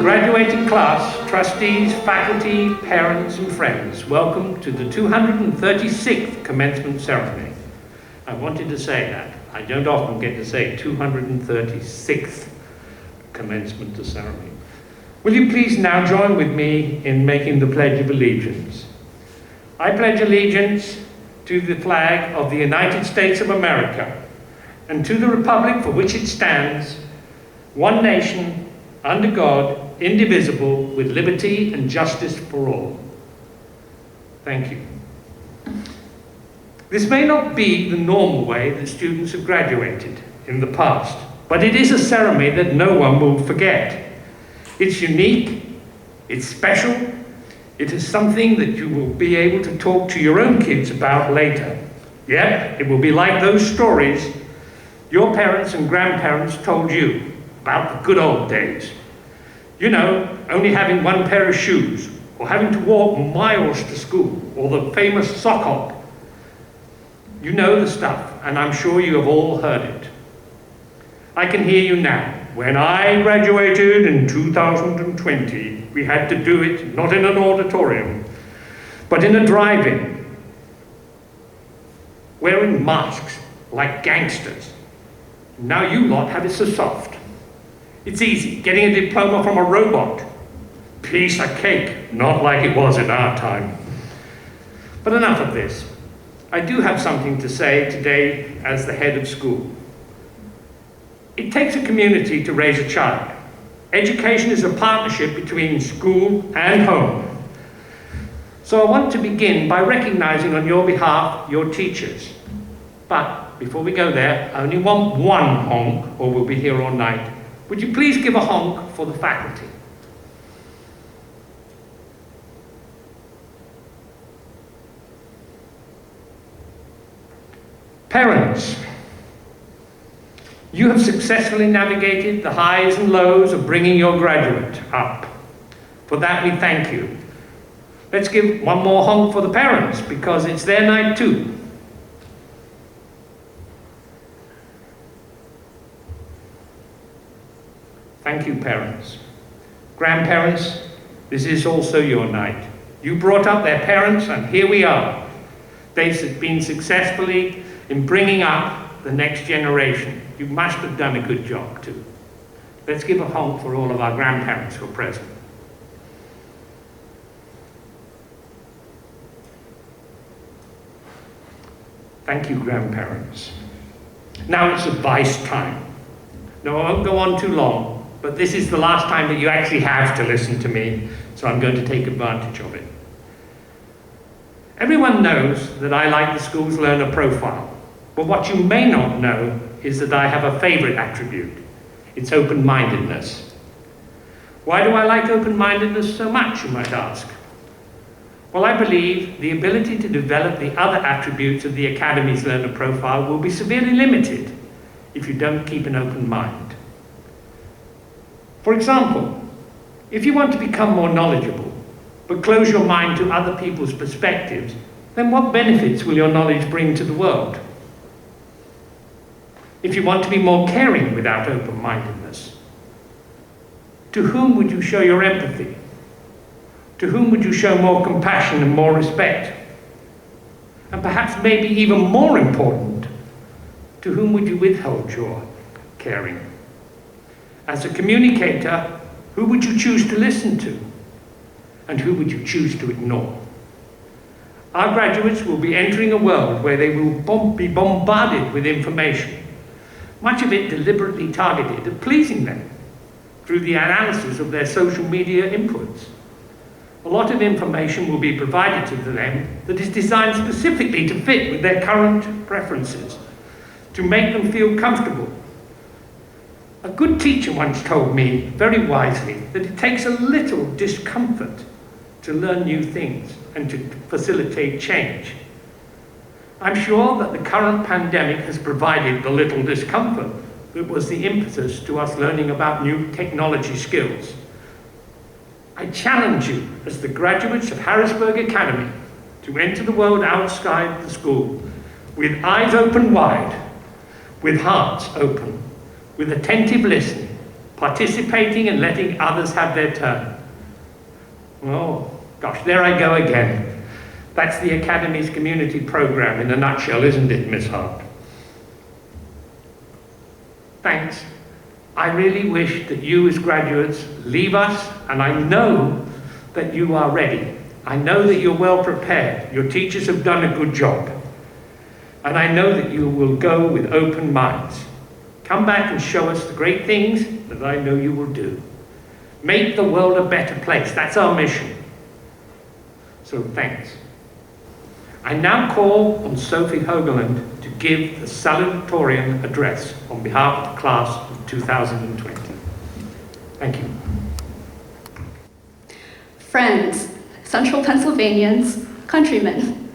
the graduating class, trustees, faculty, parents and friends, welcome to the 236th commencement ceremony. I wanted to say that. I don't often get to say 236th commencement ceremony. Will you please now join with me in making the Pledge of Allegiance? I pledge allegiance to the flag of the United States of America and to the republic for which it stands, one nation, under God, indivisible, with liberty and justice for all. Thank you. This may not be the normal way that students have graduated in the past, but it is a ceremony that no one will forget. It's unique, it's special, it is something that you will be able to talk to your own kids about later. Yep, it will be like those stories your parents and grandparents told you about the good old days. You know, only having one pair of shoes, or having to walk miles to school, or the famous sock hop. You know the stuff, and I'm sure you have all heard it. I can hear you now. When I graduated in 2020, we had to do it not in an auditorium, but in a drive-in, wearing masks like gangsters. Now you lot have it so soft. It's easy, getting a diploma from a robot. Piece of cake, not like it was in our time. But enough of this. I do have something to say today as the head of school. It takes a community to raise a child. Education is a partnership between school and home. So I want to begin by recognizing on your behalf your teachers. But before we go there, I only want one honk, or we'll be here all night. Would you please give a honk for the faculty? Parents, you have successfully navigated the highs and lows of bringing your graduate up. For that we thank you. Let's give one more honk for the parents, because it's their night too. Thank you, parents. Grandparents, this is also your night. You brought up their parents, and here we are. They've been successfully in bringing up the next generation. You must have done a good job too. Let's give a honk for all of our grandparents who are present. Thank you, grandparents. Now it's advice time. No, I won't go on too long, but this is the last time that you actually have to listen to me, so I'm going to take advantage of it. Everyone knows that I like the school's learner profile, but what you may not know is that I have a favorite attribute. It's open-mindedness. Why do I like open-mindedness so much, you might ask? Well, I believe the ability to develop the other attributes of the Academy's learner profile will be severely limited if you don't keep an open mind. For example, if you want to become more knowledgeable, but close your mind to other people's perspectives, then what benefits will your knowledge bring to the world? If you want to be more caring without open-mindedness, to whom would you show your empathy? To whom would you show more compassion and more respect? And perhaps maybe even more important, to whom would you withhold your caring? As a communicator, who would you choose to listen to? And who would you choose to ignore? Our graduates will be entering a world where they will be bombarded with information, much of it deliberately targeted at pleasing them through the analysis of their social media inputs. A lot of information will be provided to them that is designed specifically to fit with their current preferences, to make them feel comfortable. A good teacher once told me, very wisely, that it takes a little discomfort to learn new things and to facilitate change. I'm sure that the current pandemic has provided the little discomfort that was the impetus to us learning about new technology skills. I challenge you, as the graduates of Harrisburg Academy, to enter the world outside the school with eyes open wide, with hearts open, with attentive listening, participating and letting others have their turn. Oh, gosh, there I go again. That's the Academy's community program in a nutshell, isn't it, Miss Hart? Thanks. I really wish that you as graduates leave us, and I know that you are ready. I know that you're well prepared. Your teachers have done a good job. And I know that you will go with open minds. Come back and show us the great things that I know you will do. Make the world a better place. That's our mission. So thanks. I now call on Sophia Hoagland to give the salutatorian address on behalf of the class of 2020. Thank you. Friends, Central Pennsylvanians, countrymen,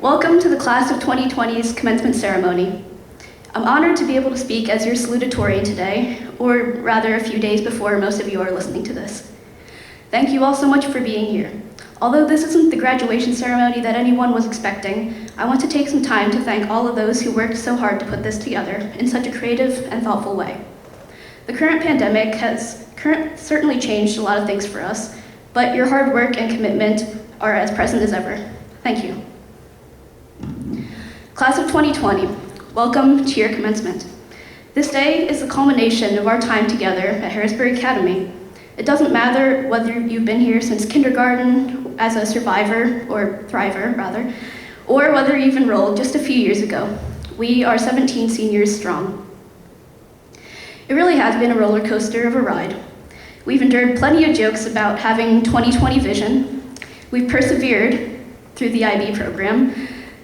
welcome to the class of 2020's commencement ceremony. I'm honored to be able to speak as your salutatorian today, or rather a few days before most of you are listening to this. Thank you all so much for being here. Although this isn't the graduation ceremony that anyone was expecting, I want to take some time to thank all of those who worked so hard to put this together in such a creative and thoughtful way. The current pandemic has certainly changed a lot of things for us, but your hard work and commitment are as present as ever. Thank you. Class of 2020, welcome to your commencement. This day is the culmination of our time together at Harrisburg Academy. It doesn't matter whether you've been here since kindergarten as a survivor, or thriver rather, or whether you've enrolled just a few years ago. We are 17 seniors strong. It really has been a roller coaster of a ride. We've endured plenty of jokes about having 20/20 vision. We've persevered through the IB program,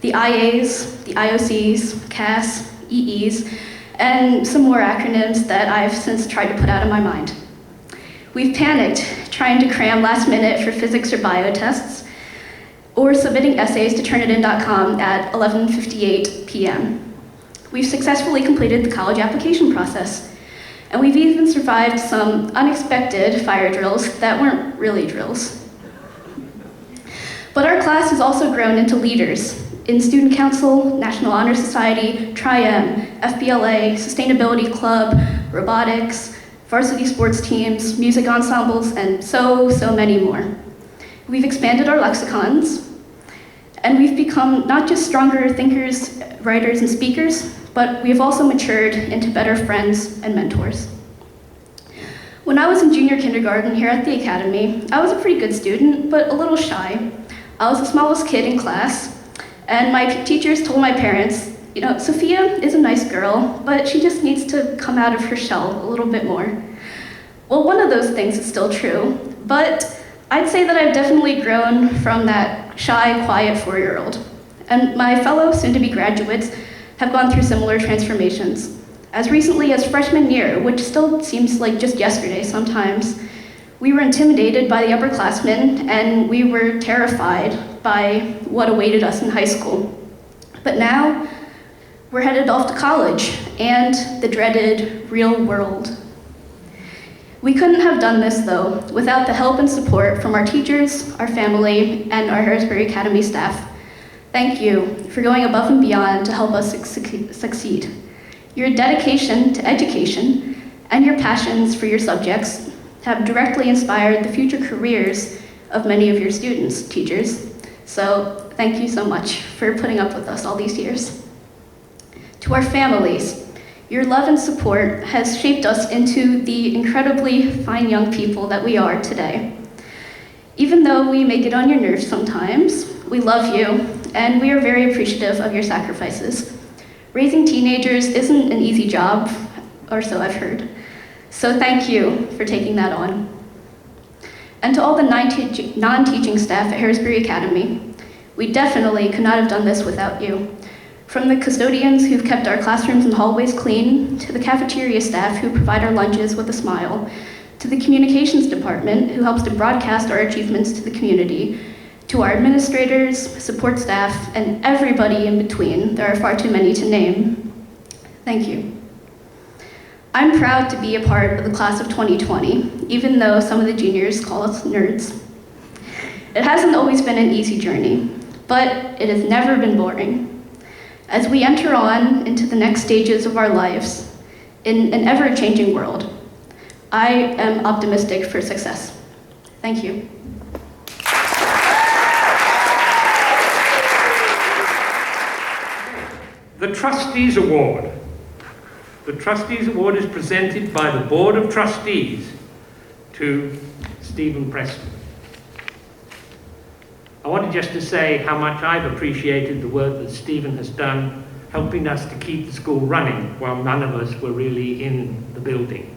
the IAs, the IOCs, CAS, EEs, and some more acronyms that I've since tried to put out of my mind. We've panicked trying to cram last minute for physics or bio tests, or submitting essays to Turnitin.com at 11:58 p.m. We've successfully completed the college application process, and we've even survived some unexpected fire drills that weren't really drills. But our class has also grown into leaders in Student Council, National Honor Society, Tri-M, FBLA, Sustainability Club, robotics, varsity sports teams, music ensembles, and so many more. We've expanded our lexicons, and we've become not just stronger thinkers, writers, and speakers, but we have also matured into better friends and mentors. When I was in junior kindergarten here at the Academy, I was a pretty good student, but a little shy. I was the smallest kid in class, and my teachers told my parents, you know, Sophia is a nice girl, but she just needs to come out of her shell a little bit more. Well, one of those things is still true, but I'd say that I've definitely grown from that shy, quiet 4-year-old. And my fellow soon-to-be graduates have gone through similar transformations. As recently as freshman year, which still seems like just yesterday sometimes, we were intimidated by the upperclassmen, and we were terrified by what awaited us in high school. But now, we're headed off to college and the dreaded real world. We couldn't have done this, though, without the help and support from our teachers, our family, and our Harrisburg Academy staff. Thank you for going above and beyond to help us succeed. Your dedication to education and your passions for your subjects have directly inspired the future careers of many of your students, teachers. So thank you so much for putting up with us all these years. To our families, your love and support has shaped us into the incredibly fine young people that we are today. Even though we may get on your nerves sometimes, we love you, and we are very appreciative of your sacrifices. Raising teenagers isn't an easy job, or so I've heard. So thank you for taking that on. And to all the non-teaching staff at Harrisburg Academy, we definitely could not have done this without you. From the custodians who've kept our classrooms and hallways clean, to the cafeteria staff who provide our lunches with a smile, to the communications department who helps to broadcast our achievements to the community, to our administrators, support staff, and everybody in between. There are far too many to name. Thank you. I'm proud to be a part of the class of 2020, even though some of the juniors call us nerds. It hasn't always been an easy journey, but it has never been boring. As we enter on into the next stages of our lives in an ever-changing world, I am optimistic for success. Thank you. The Trustees Award. The Trustees Award is presented by the Board of Trustees to Stephen Preston. I wanted just to say how much I've appreciated the work that Stephen has done, helping us to keep the school running while none of us were really in the building.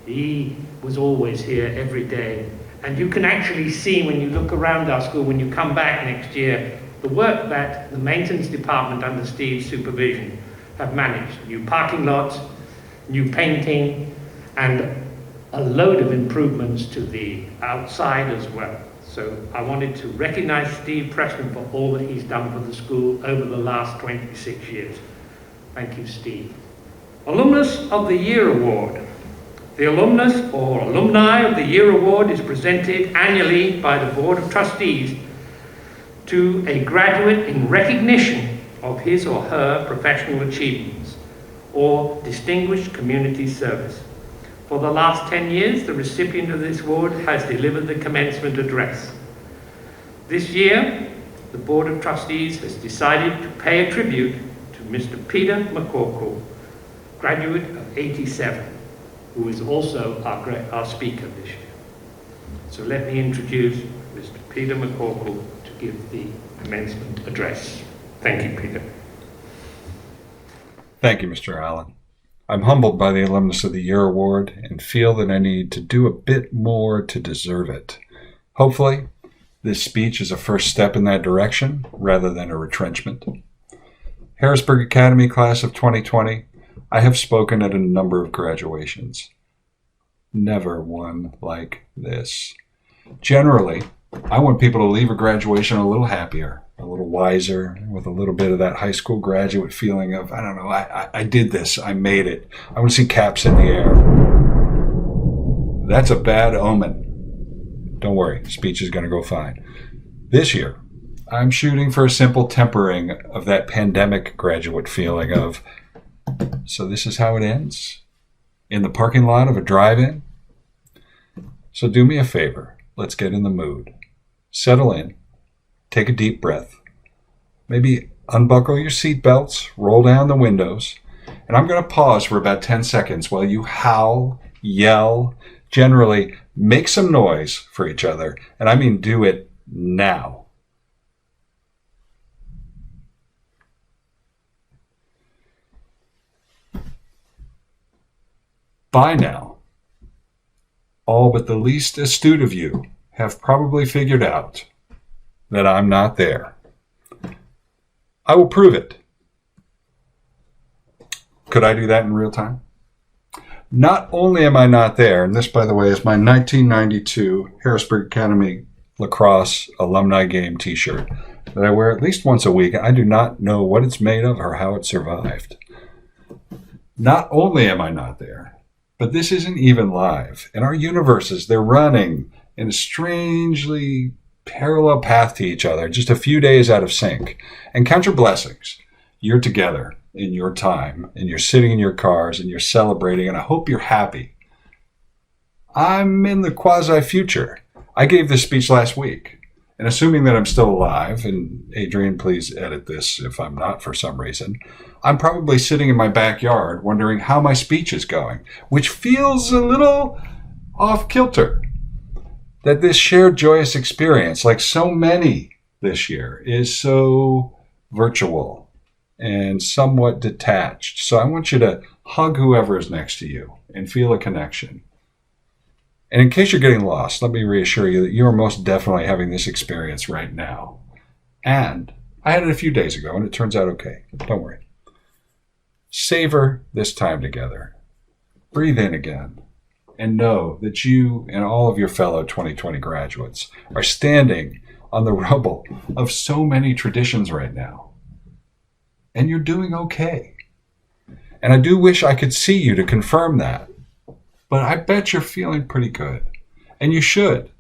He was always here every day. And you can actually see when you look around our school, when you come back next year, the work that the maintenance department under Steve's supervision have managed. New parking lots, new painting, and a load of improvements to the outside as well. So I wanted to recognize Steve Preston for all that he's done for the school over the last 26 years. Thank you, Steve. Alumnus of the Year Award. The Alumnus or Alumni of the Year Award is presented annually by the Board of Trustees to a graduate in recognition of his or her professional achievements or distinguished community service. For the last 10 years, the recipient of this award has delivered the commencement address. This year, the Board of Trustees has decided to pay a tribute to Mr. Peter McCorkle, graduate of '87, who is also our speaker this year. So let me introduce Mr. Peter McCorkle to give the commencement address. Thank you, Peter. Thank you, Mr. Allan. I'm humbled by the Alumnus of the Year Award and feel that I need to do a bit more to deserve it. Hopefully, this speech is a first step in that direction rather than a retrenchment. Harrisburg Academy class of 2020, I have spoken at a number of graduations. Never one like this. Generally, I want people to leave a graduation a little happier, a little wiser, with a little bit of that high school graduate feeling of, I don't know, I did this, I made it. I want to see caps in the air. That's a bad omen. Don't worry, the speech is going to go fine. This year, I'm shooting for a simple tempering of that pandemic graduate feeling of, so this is how it ends? In the parking lot of a drive-in? So do me a favor, let's get in the mood. Settle in. Take a deep breath. Maybe unbuckle your seatbelts, roll down the windows, and I'm going to pause for about 10 seconds while you howl, yell, generally make some noise for each other, and I mean do it now. By now, all but the least astute of you have probably figured out that I'm not there. I will prove it. Could I do that in real time? Not only am I not there, and this, by the way, is my 1992 Harrisburg Academy lacrosse alumni game t-shirt that I wear at least once a week. I do not know what it's made of or how it survived. Not only am I not there, but this isn't even live. And our universes, they're running in a strangely parallel path to each other, just a few days out of sync. And count your blessings. You're together in your time, and you're sitting in your cars, and you're celebrating, and I hope you're happy. I'm in the quasi-future. I gave this speech last week. And assuming that I'm still alive, and Adrian, please edit this if I'm not for some reason, I'm probably sitting in my backyard wondering how my speech is going, which feels a little off-kilter. That this shared joyous experience, like so many this year, is so virtual and somewhat detached. So I want you to hug whoever is next to you and feel a connection. And in case you're getting lost, let me reassure you that you are most definitely having this experience right now. And I had it a few days ago, and it turns out okay. Don't worry. Savor this time together. Breathe in again. And know that you and all of your fellow 2020 graduates are standing on the rubble of so many traditions right now. And you're doing okay. And I do wish I could see you to confirm that. But I bet you're feeling pretty good. And you should.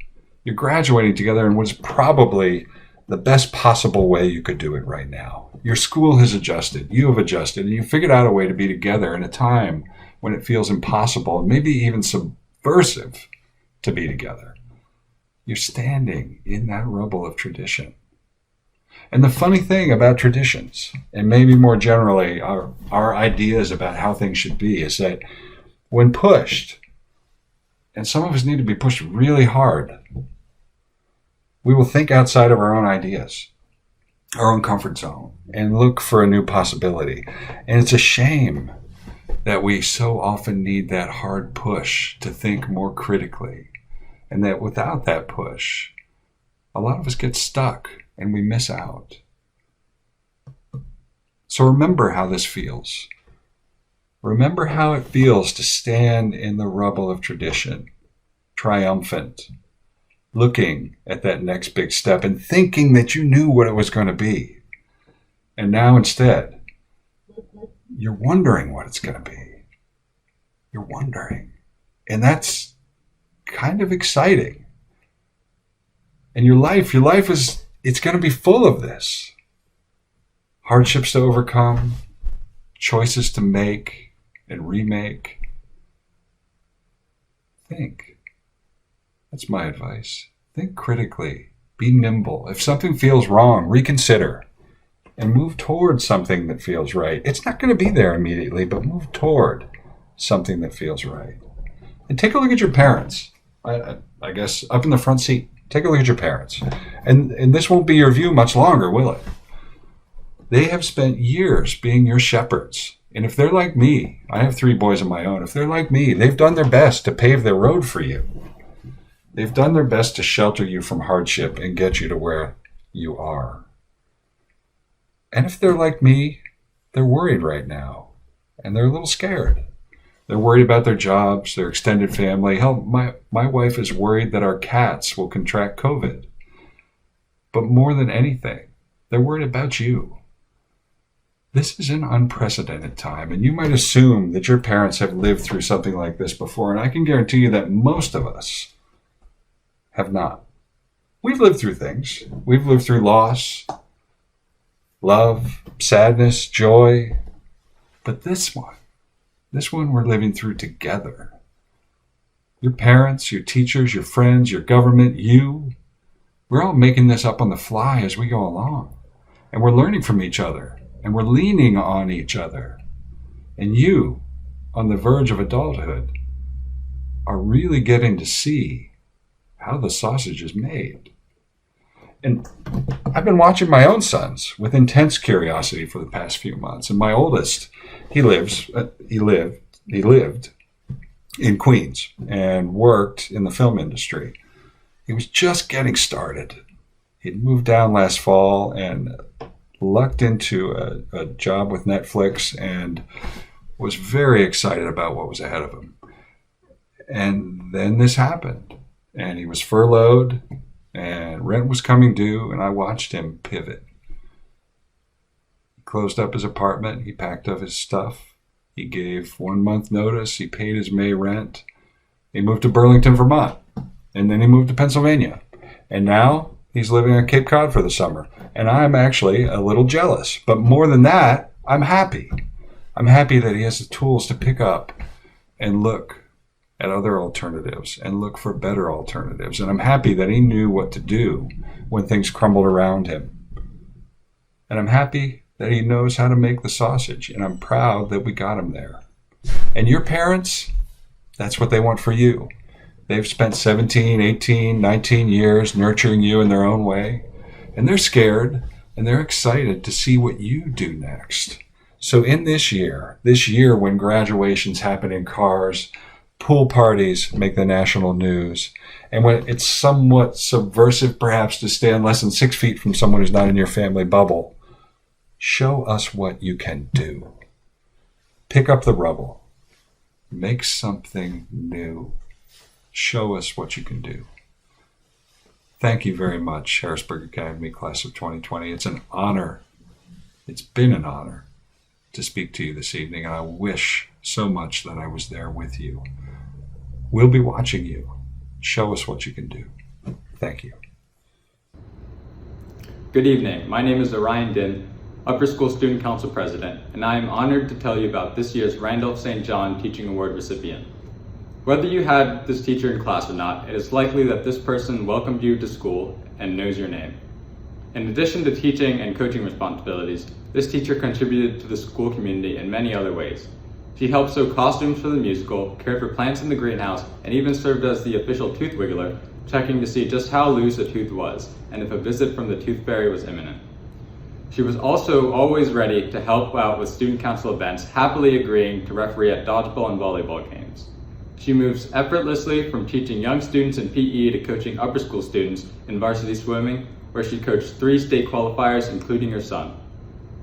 You're graduating together in what's probably the best possible way you could do it right now. Your school has adjusted. You have adjusted. And you figured out a way to be together in a time when it feels impossible and maybe even subversive to be together. You're standing in that rubble of tradition. And the funny thing about traditions, and maybe more generally our ideas about how things should be, is that when pushed, and some of us need to be pushed really hard, we will think outside of our own ideas, our own comfort zone, and look for a new possibility. And it's a shame that we so often need that hard push to think more critically, and that without that push, a lot of us get stuck and we miss out. So remember how this feels. Remember how it feels to stand in the rubble of tradition, triumphant, looking at that next big step and thinking that you knew what it was going to be. And now instead, you're wondering what it's going to be. You're wondering. And that's kind of exciting. And your life is, it's going to be full of this. Hardships to overcome, choices to make and remake. Think. That's my advice. Think critically. Be nimble. If something feels wrong, reconsider and move towards something that feels right. It's not going to be there immediately, but move toward something that feels right. And take a look at your parents. I guess up in the front seat. Take a look at your parents. And this won't be your view much longer, will it? They have spent years being your shepherds. And if they're like me, I have 3 boys of my own. If they're like me, they've done their best to pave their road for you. They've done their best to shelter you from hardship and get you to where you are. And if they're like me, they're worried right now. And they're a little scared. They're worried about their jobs, their extended family. Hell, my wife is worried that our cats will contract COVID. But more than anything, they're worried about you. This is an unprecedented time, and you might assume that your parents have lived through something like this before, and I can guarantee you that most of us have not. We've lived through things. We've lived through loss, love, sadness, joy, but this one we're living through together. Your parents, your teachers, your friends, your government, you, we're all making this up on the fly as we go along, and we're learning from each other. And we're leaning on each other. And you, on the verge of adulthood, are really getting to see how the sausage is made. And I've been watching my own sons with intense curiosity for the past few months. And my oldest, he lived in Queens and worked in the film industry. He was just getting started. He'd moved down last fall and lucked into a job with Netflix and was very excited about what was ahead of him. And then this happened, and he was furloughed, and rent was coming due, and I watched him pivot. He closed up his apartment, he packed up his stuff, he gave 1 month notice, he paid his May rent, he moved to Burlington, Vermont, and then he moved to Pennsylvania. And now he's living on Cape Cod for the summer. And I'm actually a little jealous. But more than that, I'm happy. I'm happy that he has the tools to pick up and look at other alternatives and look for better alternatives. And I'm happy that he knew what to do when things crumbled around him. And I'm happy that he knows how to make the sausage. And I'm proud that we got him there. And your parents, that's what they want for you. They've spent 17, 18, 19 years nurturing you in their own way. And they're scared and they're excited to see what you do next. So in this year when graduations happen in cars, pool parties make the national news, and when it's somewhat subversive perhaps to stand less than 6 feet from someone who's not in your family bubble, show us what you can do. Pick up the rubble. Make something new. Show us what you can do. Thank you very much, Harrisburg Academy Class of 2020. It's an honor. It's been an honor to speak to you this evening, and I wish so much that I was there with you. We'll be watching you. Show us what you can do. Thank you. Good evening. My name is Orion Din, Upper School Student Council President, and I am honored to tell you about this year's Randolph St. John Teaching Award recipient. Whether you had this teacher in class or not, it is likely that this person welcomed you to school and knows your name. In addition to teaching and coaching responsibilities, this teacher contributed to the school community in many other ways. She helped sew costumes for the musical, cared for plants in the greenhouse, and even served as the official tooth wiggler, checking to see just how loose a tooth was and if a visit from the tooth fairy was imminent. She was also always ready to help out with student council events, happily agreeing to referee at dodgeball and volleyball games. She moves effortlessly from teaching young students in PE to coaching upper school students in varsity swimming, where she coached 3 state qualifiers, including her son.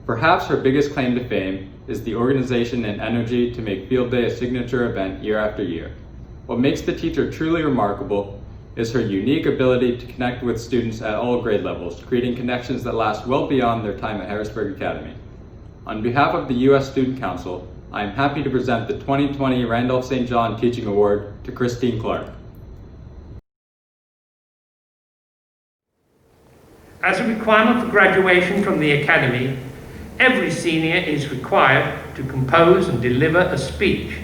Perhaps her biggest claim to fame is the organization and energy to make Field Day a signature event year after year. What makes the teacher truly remarkable is her unique ability to connect with students at all grade levels, creating connections that last well beyond their time at Harrisburg Academy. On behalf of the U.S. Student Council, I am happy to present the 2020 Randolph St. John Teaching Award to Christine Clark. As a requirement for graduation from the Academy, every senior is required to compose and deliver a speech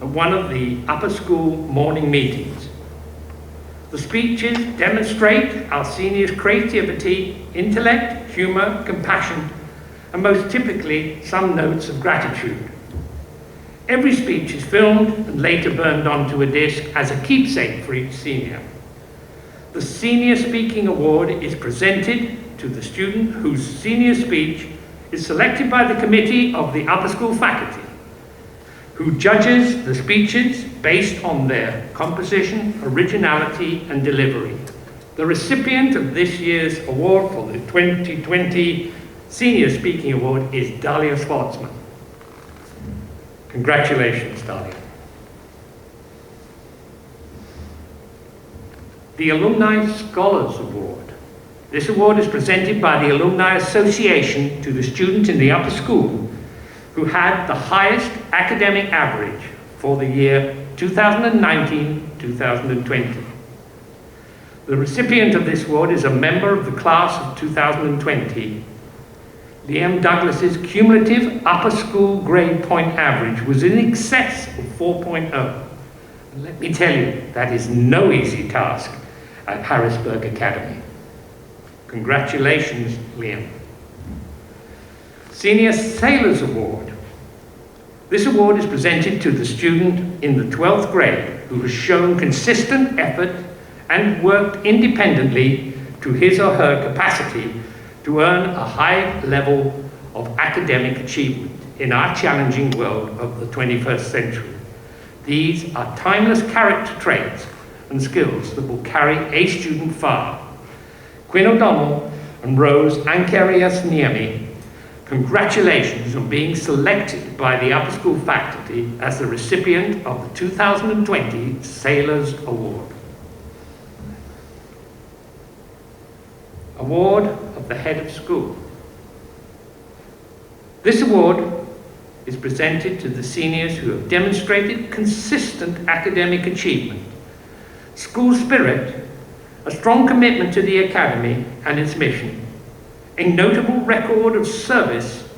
at one of the upper school morning meetings. The speeches demonstrate our seniors' creativity, intellect, humor, compassion, and most typically, some notes of gratitude. Every speech is filmed and later burned onto a disc as a keepsake for each senior. The Senior Speaking Award is presented to the student whose senior speech is selected by the committee of the upper school faculty, who judges the speeches based on their composition, originality, and delivery. The recipient of this year's award for the 2020 Senior Speaking Award is Dahlia Schwartzman. Congratulations, Dahlia. The Alumni Scholars Award. This award is presented by the Alumni Association to the student in the upper school who had the highest academic average for the year 2019-2020. The recipient of this award is a member of the class of 2020. Liam Douglas's cumulative upper school grade point average was in excess of 4.0. And let me tell you, that is no easy task at Harrisburg Academy. Congratulations, Liam. Senior Sailors Award. This award is presented to the student in the 12th grade who has shown consistent effort and worked independently to his or her capacity to earn a high level of academic achievement in our challenging world of the 21st century. These are timeless character traits and skills that will carry a student far. Cuinn O'Donnell and Rose Ankeriasniemi, congratulations on being selected by the upper school faculty as the recipient of the 2020 Sailors Award. Award of the Head of School. This award is presented to the seniors who have demonstrated consistent academic achievement, school spirit, a strong commitment to the Academy and its mission, a notable record of service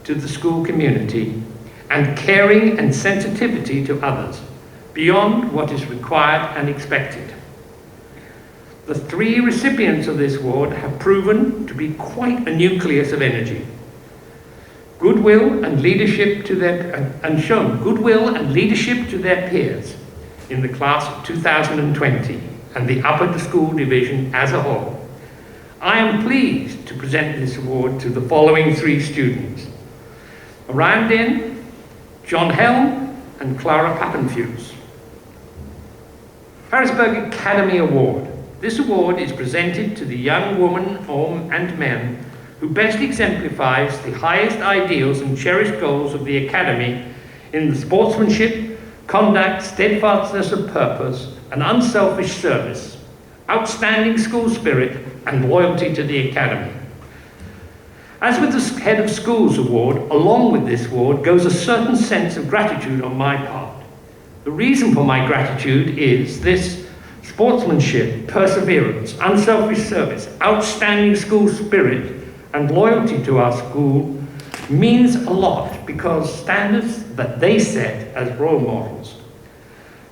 to the school community, and caring and sensitivity to others, beyond what is required and expected. The 3 recipients of this award have proven to be quite a nucleus of energy. Goodwill and leadership to and shown goodwill and leadership to their peers in the class of 2020 and the upper school division as a whole. I am pleased to present this award to the following 3 students: Orion Din, John Helm, and Clara Papenfuse. Harrisburg Academy Award. This award is presented to the young woman and men who best exemplifies the highest ideals and cherished goals of the Academy in the sportsmanship, conduct, steadfastness of purpose, and unselfish service, outstanding school spirit, and loyalty to the Academy. As with the Head of Schools Award, along with this award goes a certain sense of gratitude on my part. The reason for my gratitude is this: sportsmanship, perseverance, unselfish service, outstanding school spirit, and loyalty to our school means a lot because standards that they set as role models.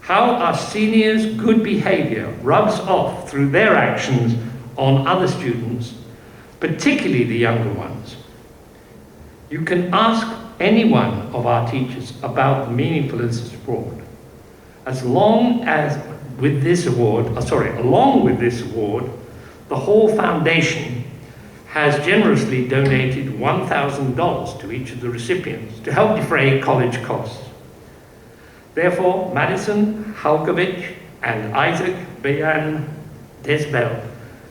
how our seniors' good behavior rubs off through their actions on other students, particularly the younger ones. You can ask any one of our teachers about the meaningfulness of sport. Along with this award, the whole foundation has generously donated $1,000 to each of the recipients to help defray college costs. Therefore, Madison, Halcovage, and Isae Benyam-Desbel,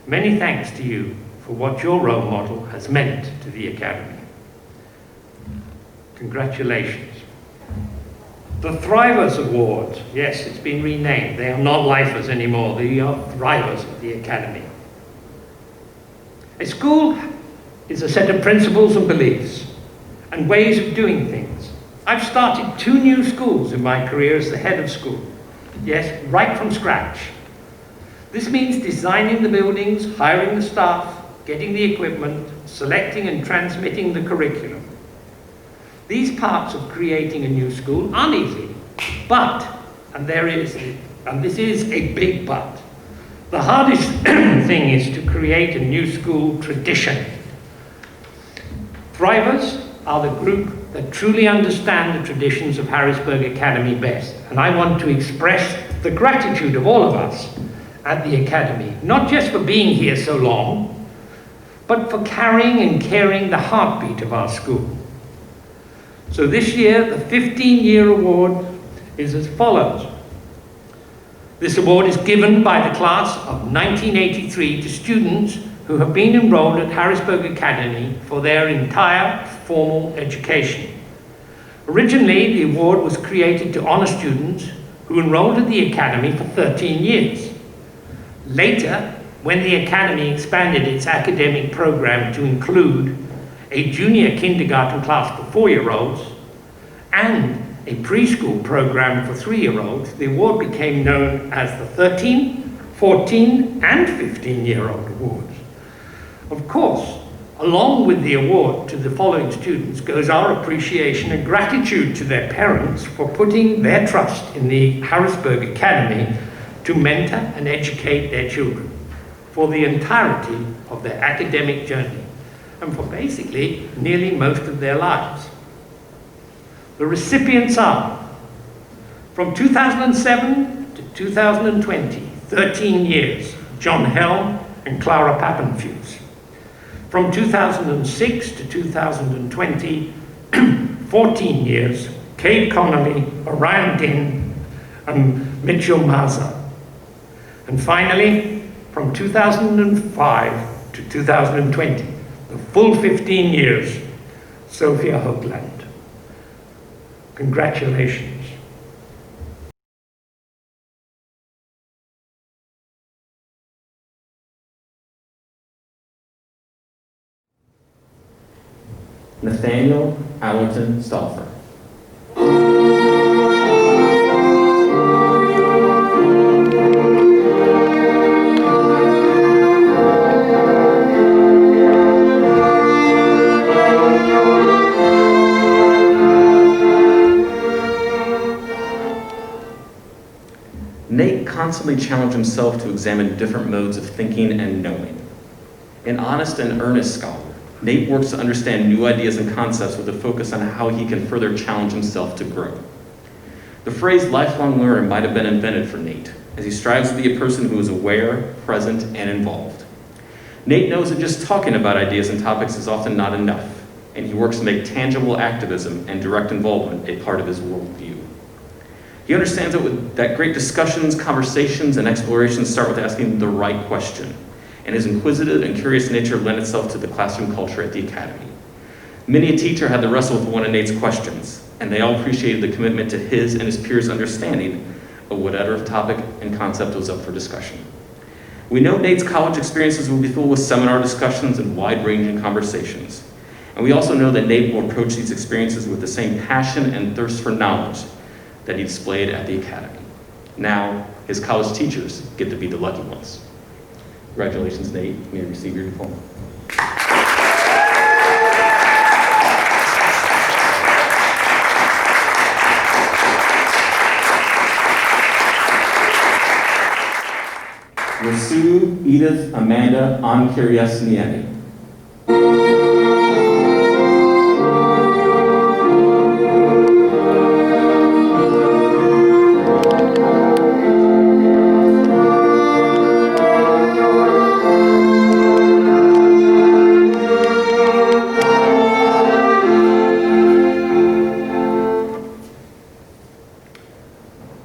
many thanks to you for what your role model has meant to the Academy. Congratulations. The Thrivers Award, yes, it's been renamed. They are not lifers anymore, they are Thrivers of the Academy. A school is a set of principles and beliefs and ways of doing things. I've started 2 new schools in my career as the head of school. Yes, right from scratch. This means designing the buildings, hiring the staff, getting the equipment, selecting and transmitting the curriculum. These parts of creating a new school aren't easy, but, and this is a big but, the hardest thing is to create a new school tradition. Thrivers are the group that truly understand the traditions of Harrisburg Academy best, and I want to express the gratitude of all of us at the Academy, not just for being here so long, but for carrying and caring the heartbeat of our school. So this year, the 15-year award is as follows. This award is given by the class of 1983 to students who have been enrolled at Harrisburg Academy for their entire formal education. Originally, the award was created to honor students who enrolled at the Academy for 13 years. Later, when the Academy expanded its academic program to include a junior kindergarten class for 4-year-olds and a preschool program for 3-year-olds, the award became known as the 13, 14, and 15-year-old awards. Of course, along with the award to the following students goes our appreciation and gratitude to their parents for putting their trust in the Harrisburg Academy to mentor and educate their children for the entirety of their academic journey and for basically nearly most of their lives. The recipients are, from 2007 to 2020, 13 years, John Helm and Clara Papenfuse. From 2006 to 2020, 14 years, Kate Connelly, Orion Din, and Mitchell Mazza. And finally, from 2005 to 2020, the full 15 years, Sophia Hoagland. Congratulations. Nathaniel Allerton Stauffer. Nate constantly challenged himself to examine different modes of thinking and knowing. An honest and earnest scholar, Nate works to understand new ideas and concepts with a focus on how he can further challenge himself to grow. The phrase lifelong learner might have been invented for Nate, as he strives to be a person who is aware, present, and involved. Nate knows that just talking about ideas and topics is often not enough, and he works to make tangible activism and direct involvement a part of his worldview. He understands that great discussions, conversations, and explorations start with asking the right question, and his inquisitive and curious nature lend itself to the classroom culture at the Academy. Many a teacher had to wrestle with one of Nate's questions, and they all appreciated the commitment to his and his peers' understanding of whatever topic and concept was up for discussion. We know Nate's college experiences will be filled with seminar discussions and wide-ranging conversations. And we also know that Nate will approach these experiences with the same passion and thirst for knowledge that he displayed at the Academy. Now, his college teachers get to be the lucky ones. Congratulations, Nate. You may receive your diploma. Ruusu, Edith, Amanda, Ankeriasniemi.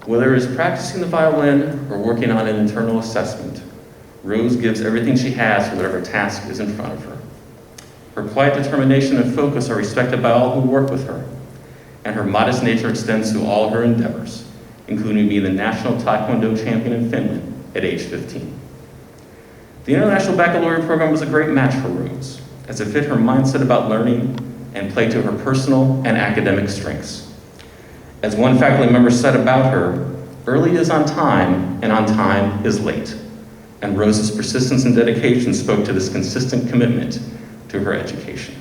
Whether it's practicing the violin or working on an internal assessment, Rose gives everything she has for whatever task is in front of her. Her quiet determination and focus are respected by all who work with her, and her modest nature extends to all her endeavors, including being the national Taekwondo champion in Finland at age 15. The International Baccalaureate program was a great match for Rose, as it fit her mindset about learning and played to her personal and academic strengths. As one faculty member said about her, early is on time, and on time is late. And Rose's persistence and dedication spoke to this consistent commitment to her education.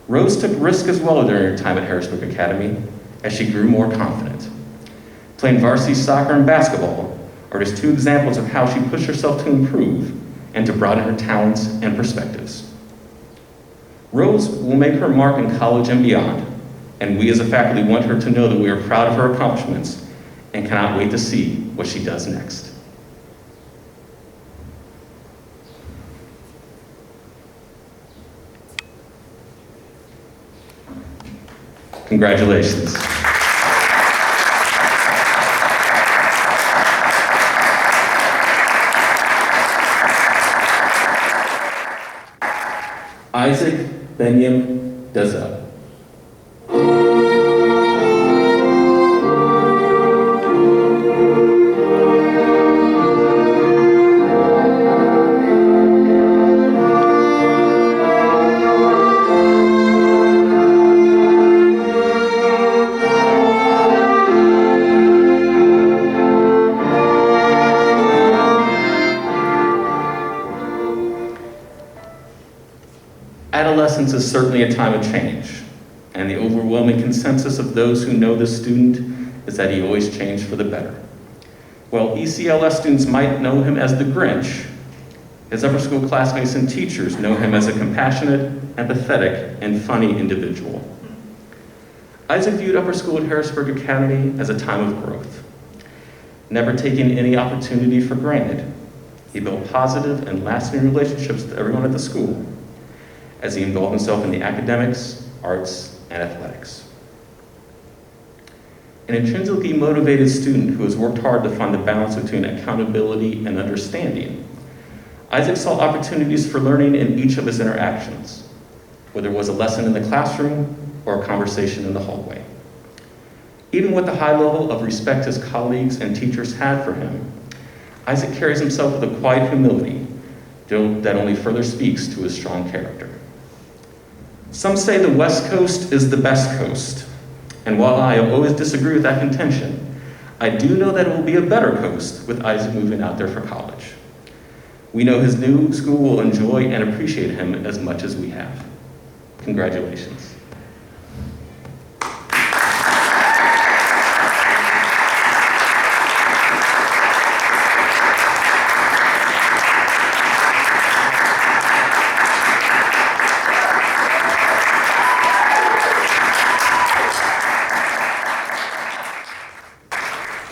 Rose took risks as well during her time at Harrisburg Academy as she grew more confident. Playing varsity soccer and basketball are just two examples of how she pushed herself to improve and to broaden her talents and perspectives. Rose will make her mark in college and beyond, and we as a faculty want her to know that we are proud of her accomplishments and cannot wait to see what she does next. Congratulations. Isae Benyam-Desbel. Adolescence is certainly a time of change, and the overwhelming consensus of those who know this student is that he always changed for the better. While ECLS students might know him as the Grinch, his upper school classmates and teachers know him as a compassionate, empathetic, and funny individual. Isae viewed upper school at Harrisburg Academy as a time of growth. Never taking any opportunity for granted, he built positive and lasting relationships with everyone at the school, as he involved himself in the academics, arts, and athletics. An intrinsically motivated student who has worked hard to find the balance between accountability and understanding, Isae saw opportunities for learning in each of his interactions, whether it was a lesson in the classroom or a conversation in the hallway. Even with the high level of respect his colleagues and teachers had for him, Isae carries himself with a quiet humility that only further speaks to his strong character. Some say the West Coast is the best coast, and while I always disagree with that contention, I do know that it will be a better coast with Isae moving out there for college. We know his new school will enjoy and appreciate him as much as we have. Congratulations.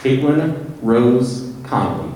Katelyn Rose Connelly.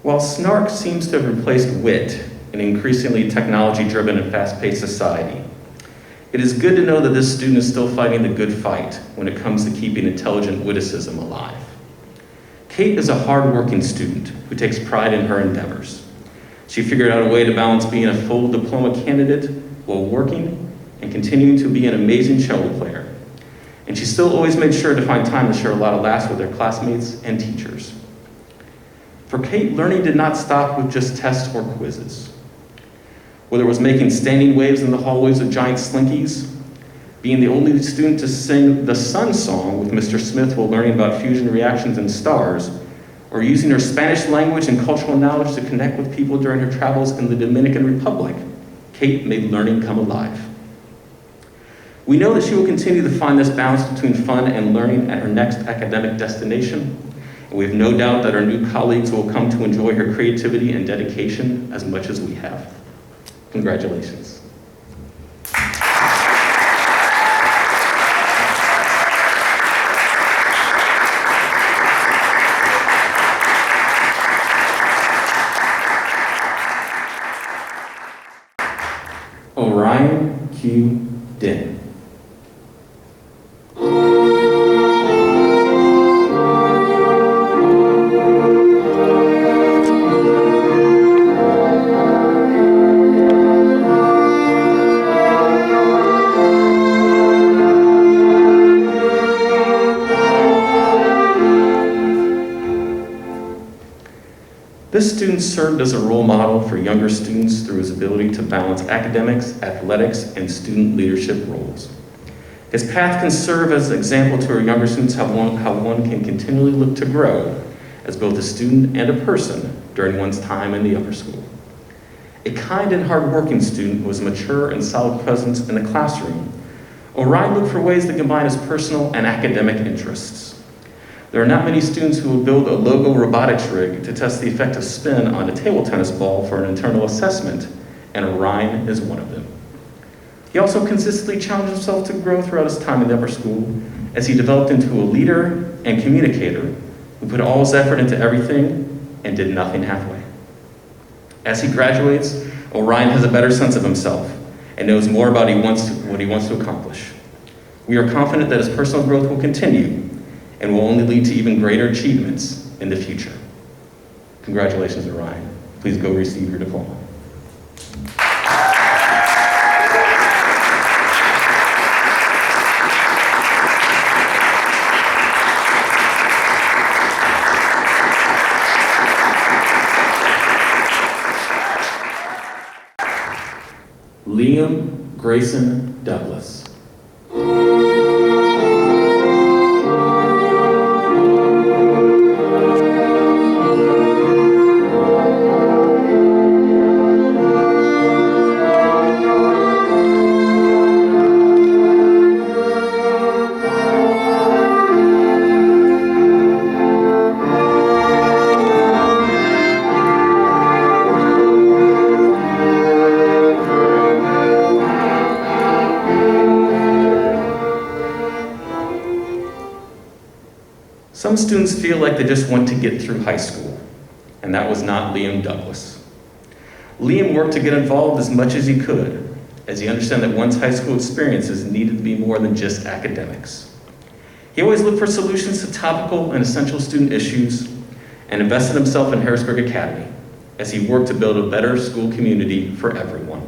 While snark seems to have replaced wit in an increasingly technology-driven and fast-paced society, it is good to know that this student is still fighting the good fight when it comes to keeping intelligent witticism alive. Kate is a hard-working student who takes pride in her endeavors. She figured out a way to balance being a full diploma candidate while working and continuing to be an amazing cello player. And she still always made sure to find time to share a lot of laughs with her classmates and teachers. For Kate, learning did not stop with just tests or quizzes. Whether it was making standing waves in the hallways of giant slinkies, being the only student to sing the Sun Song with Mr. Smith while learning about fusion reactions and stars, or using her Spanish language and cultural knowledge to connect with people during her travels in the Dominican Republic, Kate made learning come alive. We know that she will continue to find this balance between fun and learning at her next academic destination, and we have no doubt that our new colleagues will come to enjoy her creativity and dedication as much as we have. Congratulations. Orion Q. Din. This student served as a role model for younger students through his ability to balance academics, athletics, and student leadership roles. His path can serve as an example to our younger students how one can continually look to grow as both a student and a person during one's time in the upper school. A kind and hardworking student who was a mature and solid presence in the classroom, Orion looked for ways to combine his personal and academic interests. There are not many students who will build a logo robotics rig to test the effect of spin on a table tennis ball for an internal assessment, and Orion is one of them. He also consistently challenged himself to grow throughout his time in the upper school as he developed into a leader and communicator who put all his effort into everything and did nothing halfway. As he graduates, Orion has a better sense of himself and knows more about what he wants to accomplish. We are confident that his personal growth will continue and will only lead to even greater achievements in the future. Congratulations, Orion. Please go receive your diploma. Liam Greyson Douglas. Some students feel like they just want to get through high school, and that was not Liam Douglas. Liam worked to get involved as much as he could, as he understood that one's high school experiences needed to be more than just academics. He always looked for solutions to topical and essential student issues and invested himself in Harrisburg Academy as he worked to build a better school community for everyone.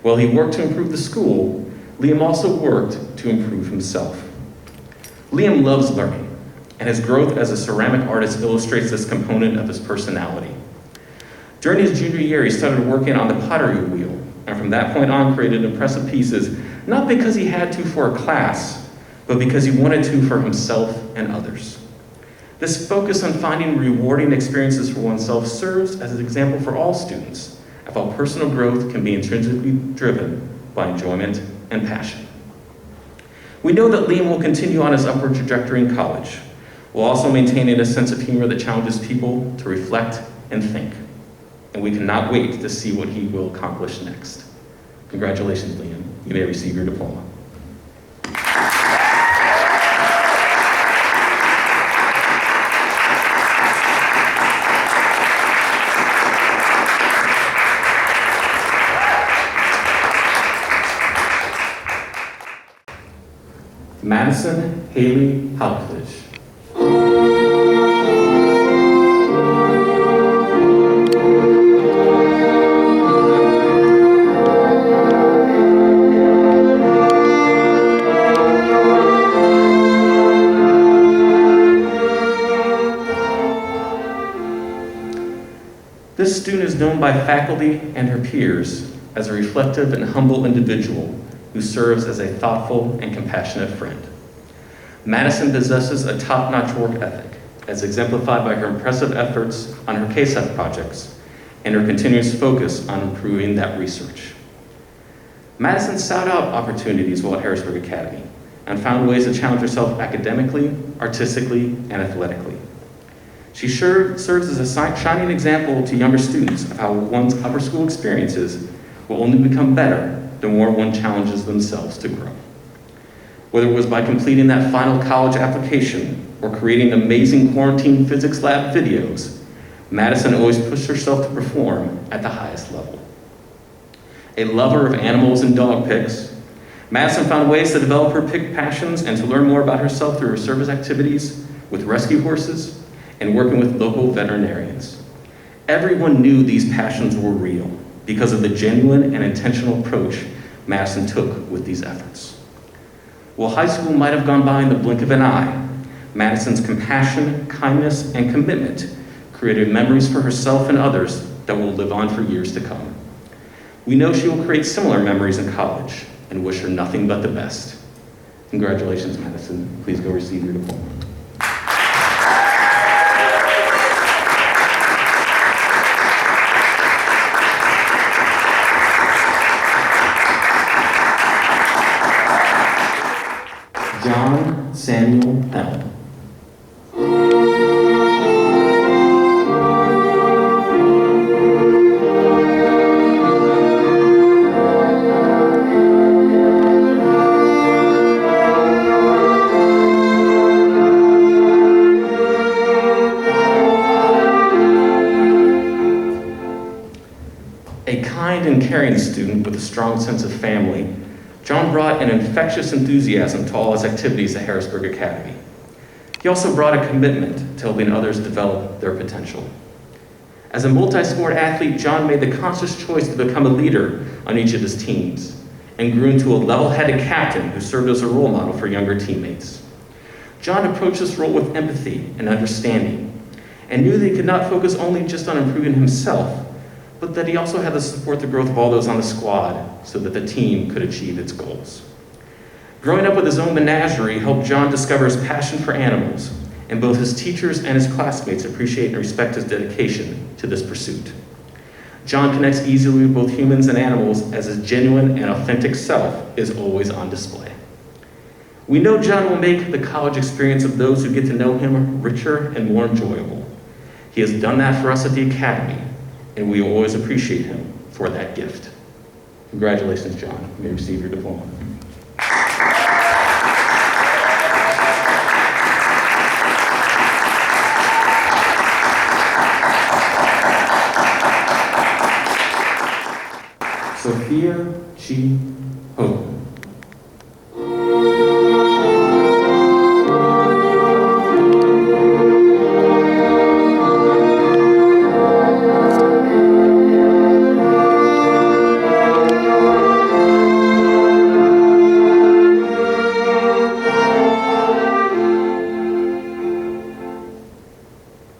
While he worked to improve the school, Liam also worked to improve himself. Liam loves learning, and his growth as a ceramic artist illustrates this component of his personality. During his junior year, he started working on the pottery wheel, and from that point on created impressive pieces, not because he had to for a class, but because he wanted to for himself and others. This focus on finding rewarding experiences for oneself serves as an example for all students of how personal growth can be intrinsically driven by enjoyment and passion. We know that Liam will continue on his upward trajectory in college, while also maintaining a sense of humor that challenges people to reflect and think. And we cannot wait to see what he will accomplish next. Congratulations, Liam. You may receive your diploma. Madison Haley Halcovage. This student is known by faculty and her peers as a reflective and humble individual who serves as a thoughtful and compassionate friend. Madison possesses a top-notch work ethic, as exemplified by her impressive efforts on her KSEF projects and her continuous focus on improving that research. Madison sought out opportunities while at Harrisburg Academy and found ways to challenge herself academically, artistically, and athletically. She serves as a shining example to younger students of how one's upper school experiences will only become better the more one challenges themselves to grow. Whether it was by completing that final college application or creating amazing quarantine physics lab videos, Madison always pushed herself to perform at the highest level. A lover of animals and dog pics, Madison found ways to develop her pig passions and to learn more about herself through her service activities with rescue horses and working with local veterinarians. Everyone knew these passions were real because of the genuine and intentional approach Madison took with these efforts. While high school might have gone by in the blink of an eye, Madison's compassion, kindness, and commitment created memories for herself and others that will live on for years to come. We know she will create similar memories in college and wish her nothing but the best. Congratulations, Madison. Please go receive your diploma. John Samuel Helm. A kind and caring student with a strong sense of family, John brought an infectious enthusiasm to all his activities at Harrisburg Academy. He also brought a commitment to helping others develop their potential. As a multi-sport athlete, John made the conscious choice to become a leader on each of his teams and grew into a level-headed captain who served as a role model for younger teammates. John approached this role with empathy and understanding and knew that he could not focus only just on improving himself, but that he also had to support the growth of all those on the squad so that the team could achieve its goals. Growing up with his own menagerie helped John discover his passion for animals, and both his teachers and his classmates appreciate and respect his dedication to this pursuit. John connects easily with both humans and animals as his genuine and authentic self is always on display. We know John will make the college experience of those who get to know him richer and more enjoyable. He has done that for us at the Academy, and we always appreciate him for that gift. Congratulations, John. You may receive your diploma. Sophia Qi Hoagland.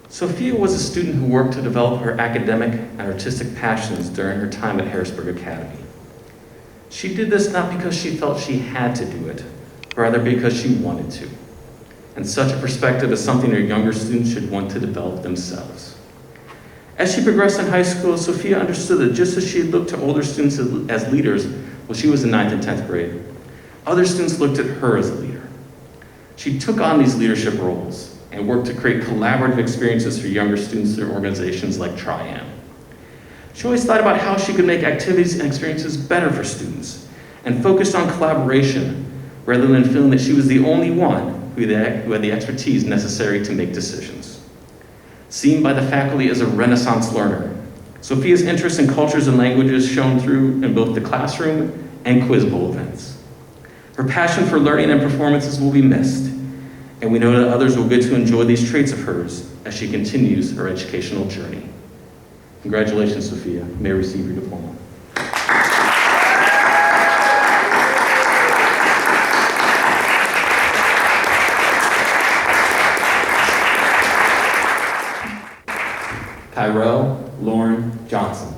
Sophia was a student who worked to develop her academic and artistic passions during her time at Harrisburg Academy. She did this not because she felt she had to do it, but rather because she wanted to. And such a perspective is something her younger students should want to develop themselves. As she progressed in high school, Sophia understood that just as she looked to older students as leaders while she was in 9th and 10th grade, other students looked at her as a leader. She took on these leadership roles and worked to create collaborative experiences for younger students through organizations like Tri-Am. She always thought about how she could make activities and experiences better for students and focused on collaboration rather than feeling that she was the only one who had the expertise necessary to make decisions. Seen by the faculty as a Renaissance learner, Sophia's interest in cultures and languages shone through in both the classroom and quiz bowl events. Her passion for learning and performances will be missed, and we know that others will get to enjoy these traits of hers as she continues her educational journey. Congratulations, Sophia. You may receive your diploma. Kyrell Loren Johnson.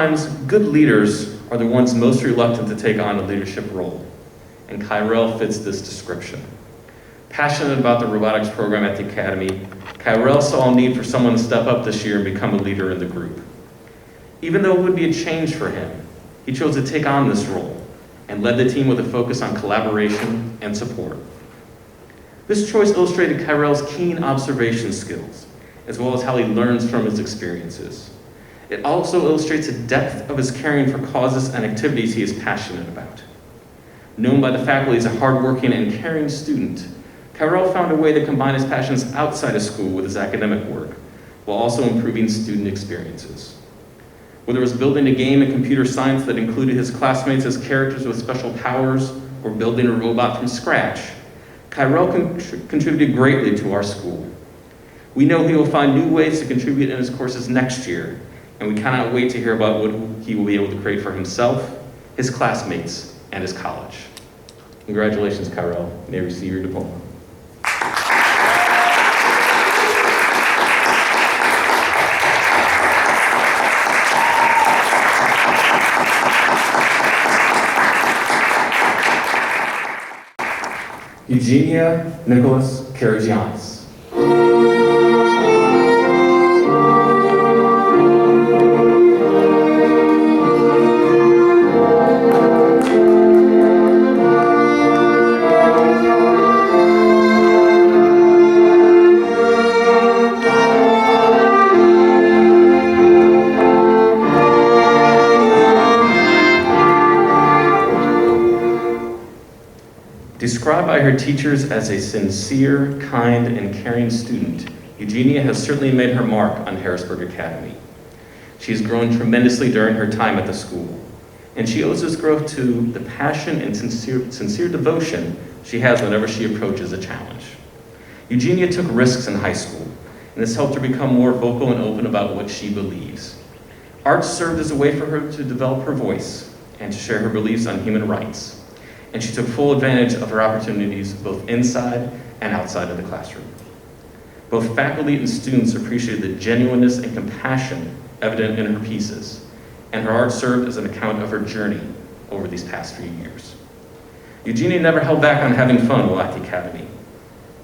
Oftentimes, good leaders are the ones most reluctant to take on a leadership role, and Kyrell fits this description. Passionate about the robotics program at the Academy, Kyrell saw a need for someone to step up this year and become a leader in the group. Even though it would be a change for him, he chose to take on this role and led the team with a focus on collaboration and support. This choice illustrated Kyrell's keen observation skills, as well as how he learns from his experiences. It also illustrates the depth of his caring for causes and activities he is passionate about. Known by the faculty as a hardworking and caring student, Kyrell found a way to combine his passions outside of school with his academic work, while also improving student experiences. Whether it was building a game in computer science that included his classmates as characters with special powers, or building a robot from scratch, Kyrell contributed greatly to our school. We know he will find new ways to contribute in his courses next year, and we cannot wait to hear about what he will be able to create for himself, his classmates, and his college. Congratulations, Kyrell. You may receive your diploma. Eugenia Nicolaos Karagiannis. Described by her teachers as a sincere, kind, and caring student, Eugenia has certainly made her mark on Harrisburg Academy. She has grown tremendously during her time at the school, and she owes this growth to the passion and sincere devotion she has whenever she approaches a challenge. Eugenia took risks in high school, and this helped her become more vocal and open about what she believes. Art served as a way for her to develop her voice and to share her beliefs on human rights. And she took full advantage of her opportunities both inside and outside of the classroom. Both faculty and students appreciated the genuineness and compassion evident in her pieces, and her art served as an account of her journey over these past few years. Eugenia never held back on having fun while at the Academy,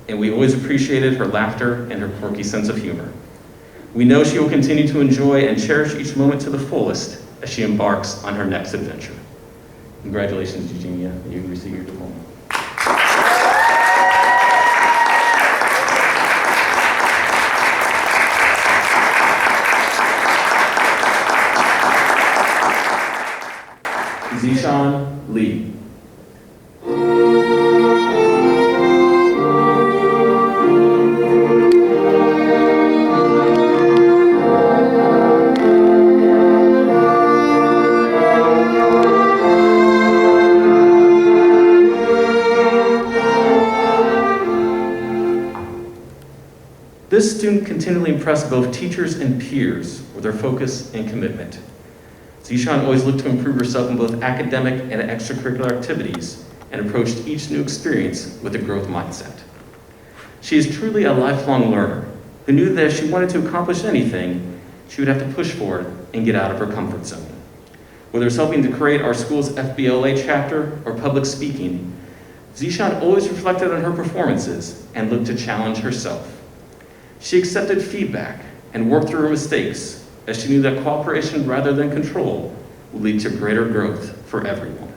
and we always appreciated her laughter and her quirky sense of humor. We know she will continue to enjoy and cherish each moment to the fullest as she embarks on her next adventure. Congratulations, Eugenia. You receive your diploma. Zishan Lee. This student continually impressed both teachers and peers with her focus and commitment. Zishan always looked to improve herself in both academic and extracurricular activities and approached each new experience with a growth mindset. She is truly a lifelong learner who knew that if she wanted to accomplish anything, she would have to push for it and get out of her comfort zone. Whether it's helping to create our school's FBLA chapter or public speaking, Zishan always reflected on her performances and looked to challenge herself. She accepted feedback and worked through her mistakes, as she knew that cooperation rather than control would lead to greater growth for everyone.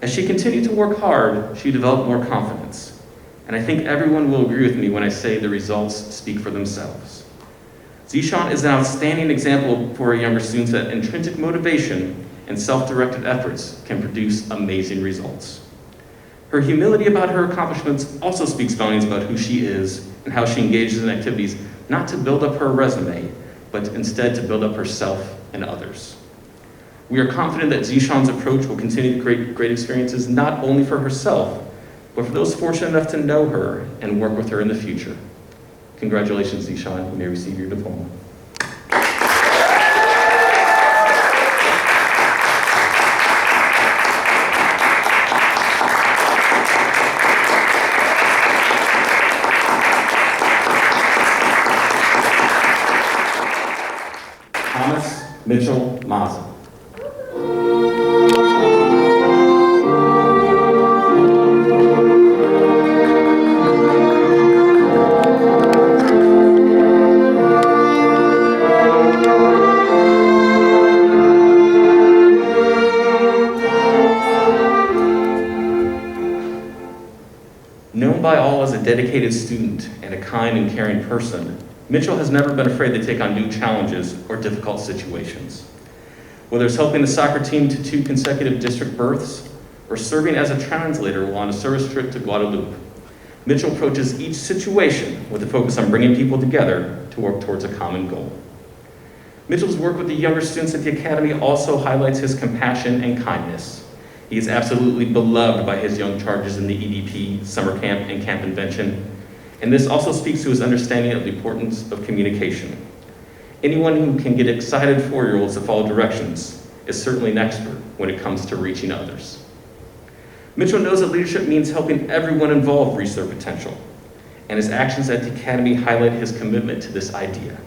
As she continued to work hard, she developed more confidence. And I think everyone will agree with me when I say the results speak for themselves. Zishan is an outstanding example for our younger students that intrinsic motivation and self-directed efforts can produce amazing results. Her humility about her accomplishments also speaks volumes about who she is and how she engages in activities not to build up her resume, but instead to build up herself and others. We are confident that Zishan's approach will continue to create great experiences not only for herself, but for those fortunate enough to know her and work with her in the future. Congratulations, Zishan. You may receive your diploma. Mitchell Mazza. Known by all as a dedicated student and a kind and caring person, Mitchell has never been afraid to take on new challenges or difficult situations. Whether it's helping the soccer team to 2 consecutive district berths or serving as a translator while on a service trip to Guadeloupe, Mitchell approaches each situation with a focus on bringing people together to work towards a common goal. Mitchell's work with the younger students at the Academy also highlights his compassion and kindness. He is absolutely beloved by his young charges in the EDP, summer camp, and camp invention, and this also speaks to his understanding of the importance of communication. Anyone who can get excited 4-year-olds to follow directions is certainly an expert when it comes to reaching others. Mitchell knows that leadership means helping everyone involved reach their potential, and his actions at the Academy highlight his commitment to this idea.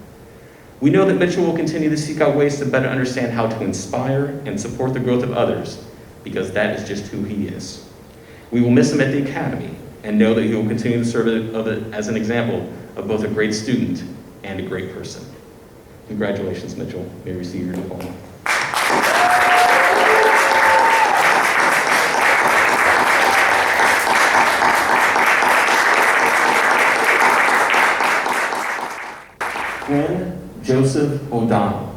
We know that Mitchell will continue to seek out ways to better understand how to inspire and support the growth of others, because that is just who he is. We will miss him at the Academy and know that he will continue to serve as an example of both a great student and a great person. Congratulations, Mitchell. May you receive your diploma. Quinn Joseph O'Donnell.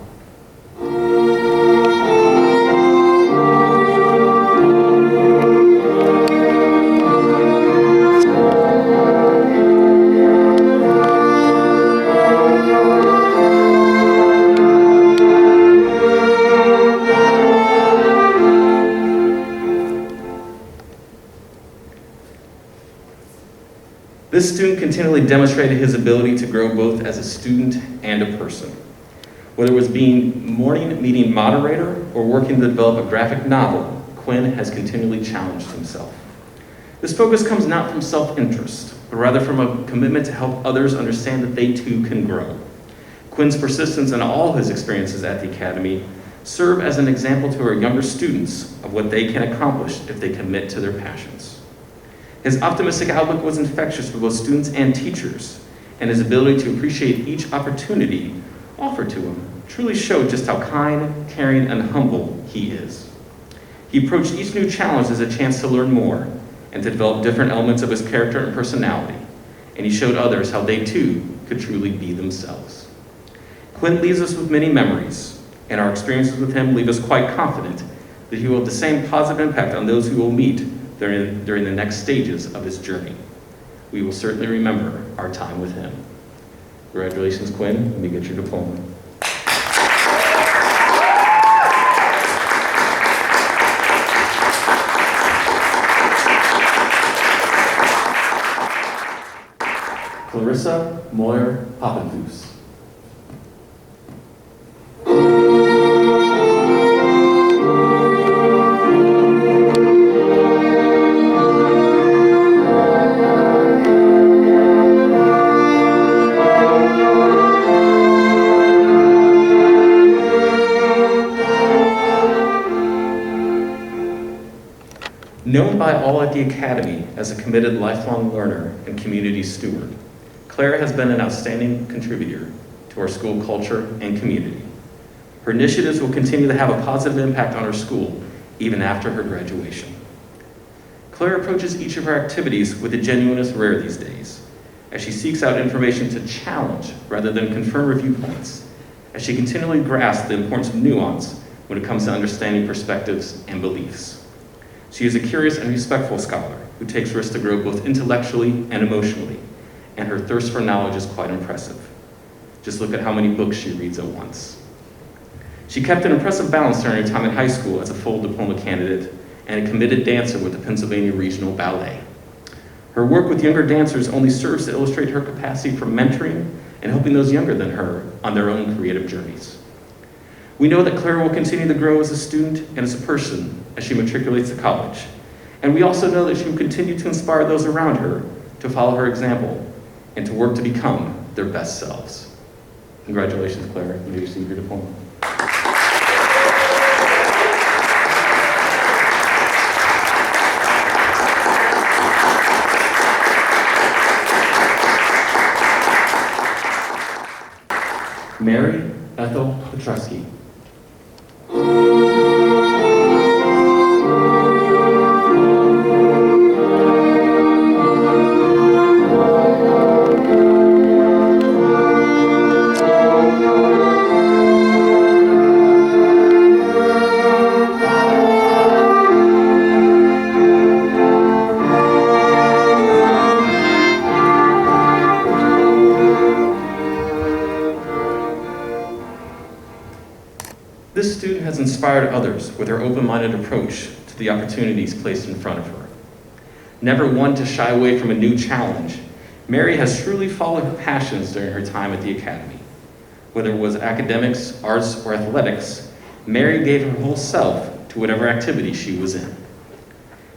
This student continually demonstrated his ability to grow both as a student and a person. Whether it was being morning meeting moderator or working to develop a graphic novel, Quinn has continually challenged himself. This focus comes not from self-interest, but rather from a commitment to help others understand that they too can grow. Quinn's persistence in all his experiences at the Academy serve as an example to our younger students of what they can accomplish if they commit to their passions. His optimistic outlook was infectious for both students and teachers, and his ability to appreciate each opportunity offered to him truly showed just how kind, caring, and humble he is. He approached each new challenge as a chance to learn more and to develop different elements of his character and personality, and he showed others how they too could truly be themselves. Quinn leaves us with many memories, and our experiences with him leave us quite confident that he will have the same positive impact on those who will meet during the next stages of his journey. We will certainly remember our time with him. Congratulations, Quinn. Let me get your diploma. Clarissa Moyr Papenfuse. Known by all at the Academy as a committed lifelong learner and community steward, Clara has been an outstanding contributor to our school culture and community. Her initiatives will continue to have a positive impact on our school even after her graduation. Clara approaches each of her activities with a genuineness rare these days, as she seeks out information to challenge rather than confirm her viewpoints, as she continually grasps the importance of nuance when it comes to understanding perspectives and beliefs. She is a curious and respectful scholar who takes risks to grow both intellectually and emotionally, and her thirst for knowledge is quite impressive. Just look at how many books she reads at once. She kept an impressive balance during her time in high school as a full diploma candidate and a committed dancer with the Pennsylvania Regional Ballet. Her work with younger dancers only serves to illustrate her capacity for mentoring and helping those younger than her on their own creative journeys. We know that Clara will continue to grow as a student and as a person as she matriculates to college. And we also know that she will continue to inspire those around her to follow her example and to work to become their best selves. Congratulations, Clara. You may receive your diploma. Mary Ethel Petruschke. inspired others with her open-minded approach to the opportunities placed in front of her. Never one to shy away from a new challenge, Mary has truly followed her passions during her time at the Academy. Whether it was academics, arts, or athletics, Mary gave her whole self to whatever activity she was in.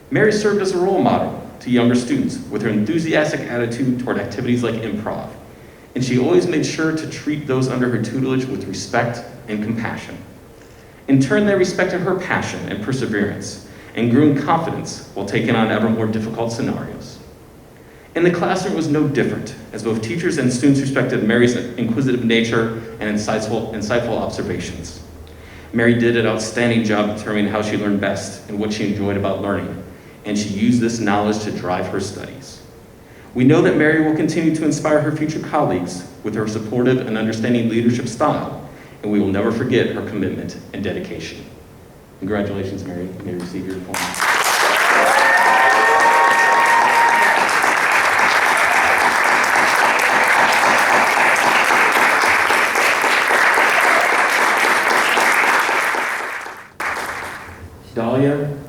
Mary served as a role model to younger students with her enthusiastic attitude toward activities like improv, and she always made sure to treat those under her tutelage with respect and compassion. In turn, they respected her passion and perseverance and grew in confidence while taking on ever more difficult scenarios. In the classroom, it was no different, as both teachers and students respected Mary's inquisitive nature and insightful observations. Mary did an outstanding job determining how she learned best and what she enjoyed about learning, and she used this knowledge to drive her studies. We know that Mary will continue to inspire her future colleagues with her supportive and understanding leadership style, and we will never forget her commitment and dedication. Congratulations, Mary. You may receive your diploma.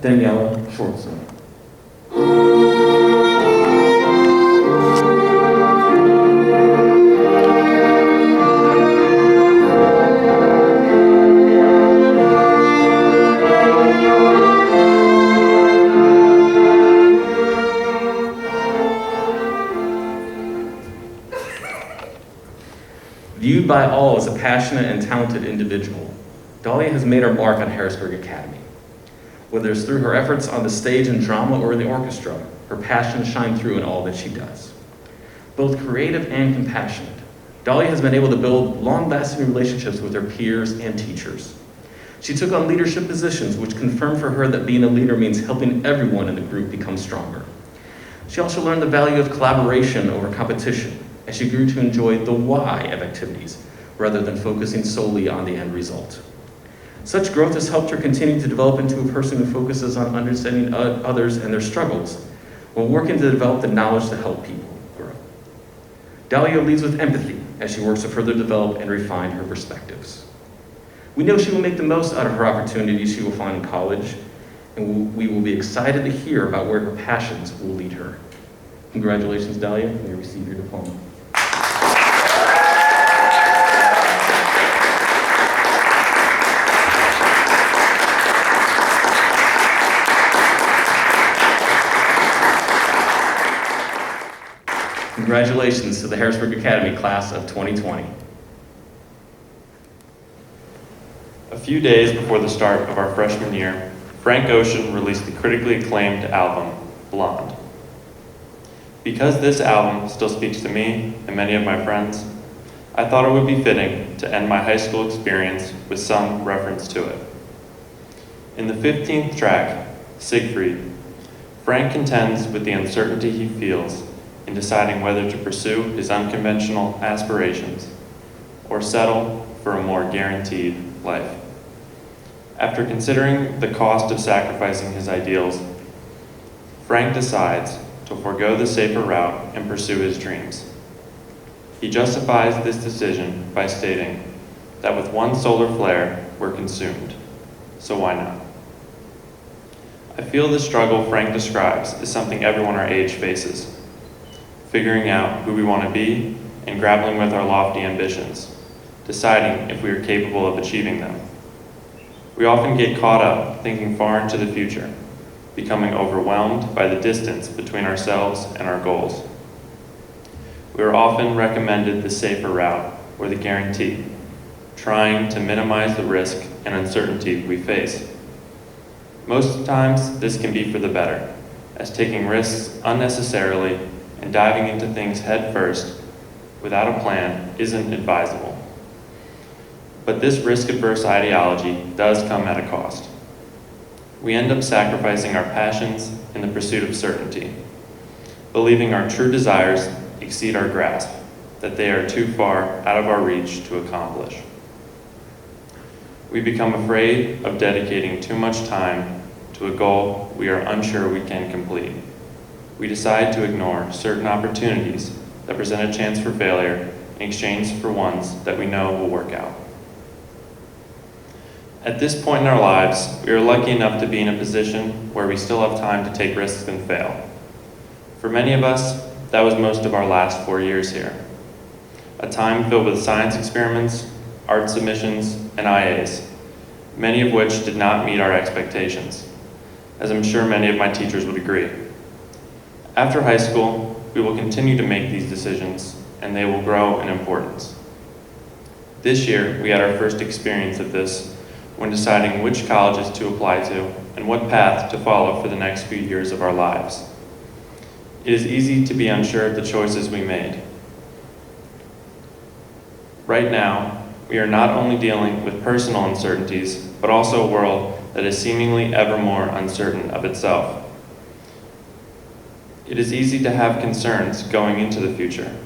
Daniela Schwartzel. Viewed by all as a passionate and talented individual, Dahlia has made her mark on Harrisburg Academy. Whether it's through her efforts on the stage in drama or in the orchestra, her passions shine through in all that she does. Both creative and compassionate, Dahlia has been able to build long-lasting relationships with her peers and teachers. She took on leadership positions, which confirmed for her that being a leader means helping everyone in the group become stronger. She also learned the value of collaboration over competition, as she grew to enjoy the why of activities, rather than focusing solely on the end result. Such growth has helped her continue to develop into a person who focuses on understanding others and their struggles, while working to develop the knowledge to help people grow. Dahlia leads with empathy as she works to further develop and refine her perspectives. We know she will make the most out of her opportunities she will find in college, and we will be excited to hear about where her passions will lead her. Congratulations, Dahlia. You may receive your diploma. Congratulations to the Harrisburg Academy class of 2020. A few days before the start of our freshman year, Frank Ocean released the critically acclaimed album, Blonde. Because this album still speaks to me and many of my friends, I thought it would be fitting to end my high school experience with some reference to it. In the 15th track, Siegfried, Frank contends with the uncertainty he feels in deciding whether to pursue his unconventional aspirations or settle for a more guaranteed life. After considering the cost of sacrificing his ideals, Frank decides to forego the safer route and pursue his dreams. He justifies this decision by stating that with one solar flare, we're consumed, so why not? I feel the struggle Frank describes is something everyone our age faces, figuring out who we want to be and grappling with our lofty ambitions, deciding if we are capable of achieving them. We often get caught up thinking far into the future, becoming overwhelmed by the distance between ourselves and our goals. We are often recommended the safer route or the guarantee, trying to minimize the risk and uncertainty we face. Most times, this can be for the better, as taking risks unnecessarily and diving into things head first without a plan isn't advisable. But this risk-averse ideology does come at a cost. We end up sacrificing our passions in the pursuit of certainty, believing our true desires exceed our grasp, that they are too far out of our reach to accomplish. We become afraid of dedicating too much time to a goal we are unsure we can complete. We decide to ignore certain opportunities that present a chance for failure in exchange for ones that we know will work out. At this point in our lives, we are lucky enough to be in a position where we still have time to take risks and fail. For many of us, that was most of our last 4 years here. A time filled with science experiments, art submissions, and IAs, many of which did not meet our expectations, as I'm sure many of my teachers would agree. After high school, we will continue to make these decisions, and they will grow in importance. This year, we had our first experience of this when deciding which colleges to apply to and what path to follow for the next few years of our lives. It is easy to be unsure of the choices we made. Right now, we are not only dealing with personal uncertainties, but also a world that is seemingly ever more uncertain of itself. It is easy to have concerns going into the future,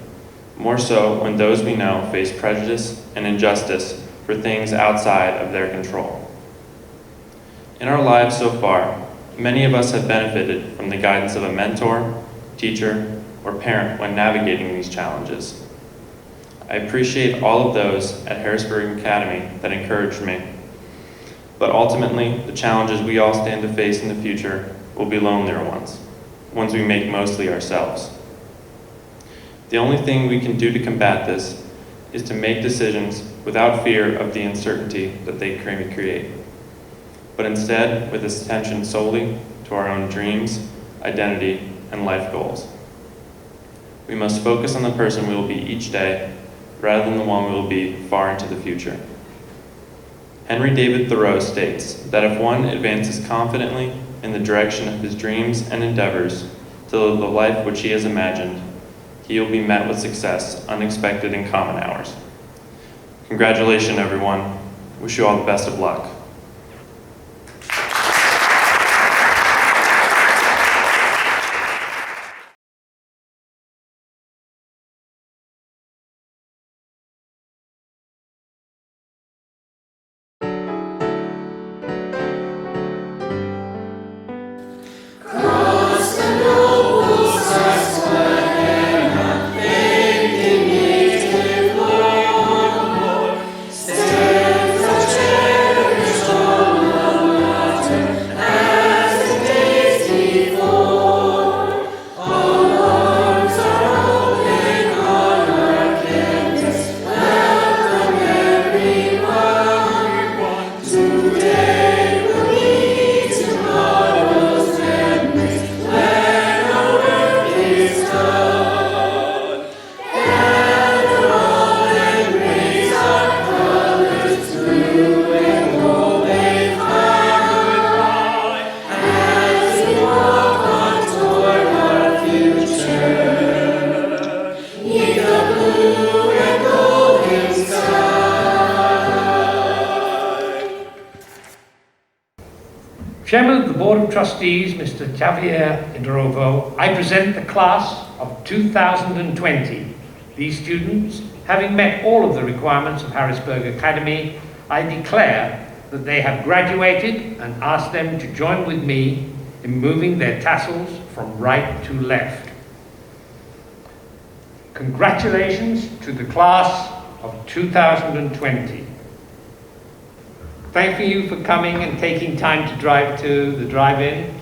more so when those we know face prejudice and injustice for things outside of their control. In our lives so far, many of us have benefited from the guidance of a mentor, teacher, or parent when navigating these challenges. I appreciate all of those at Harrisburg Academy that encouraged me, but ultimately, the challenges we all stand to face in the future will be lonelier ones we make mostly ourselves. The only thing we can do to combat this is to make decisions without fear of the uncertainty that they create, but instead with attention solely to our own dreams, identity, and life goals. We must focus on the person we will be each day rather than the one we will be far into the future. Henry David Thoreau states that if one advances confidently in the direction of his dreams and endeavors to live the life which he has imagined, he will be met with success unexpected in common hours. Congratulations, everyone. Wish you all the best of luck. Chairman of the Board of Trustees, Mr. Javier Idrovo, I present the class of 2020. These students, having met all of the requirements of Harrisburg Academy, I declare that they have graduated and ask them to join with me in moving their tassels from right to left. Congratulations to the class of 2020. Thank you for coming and taking time to drive to the drive-in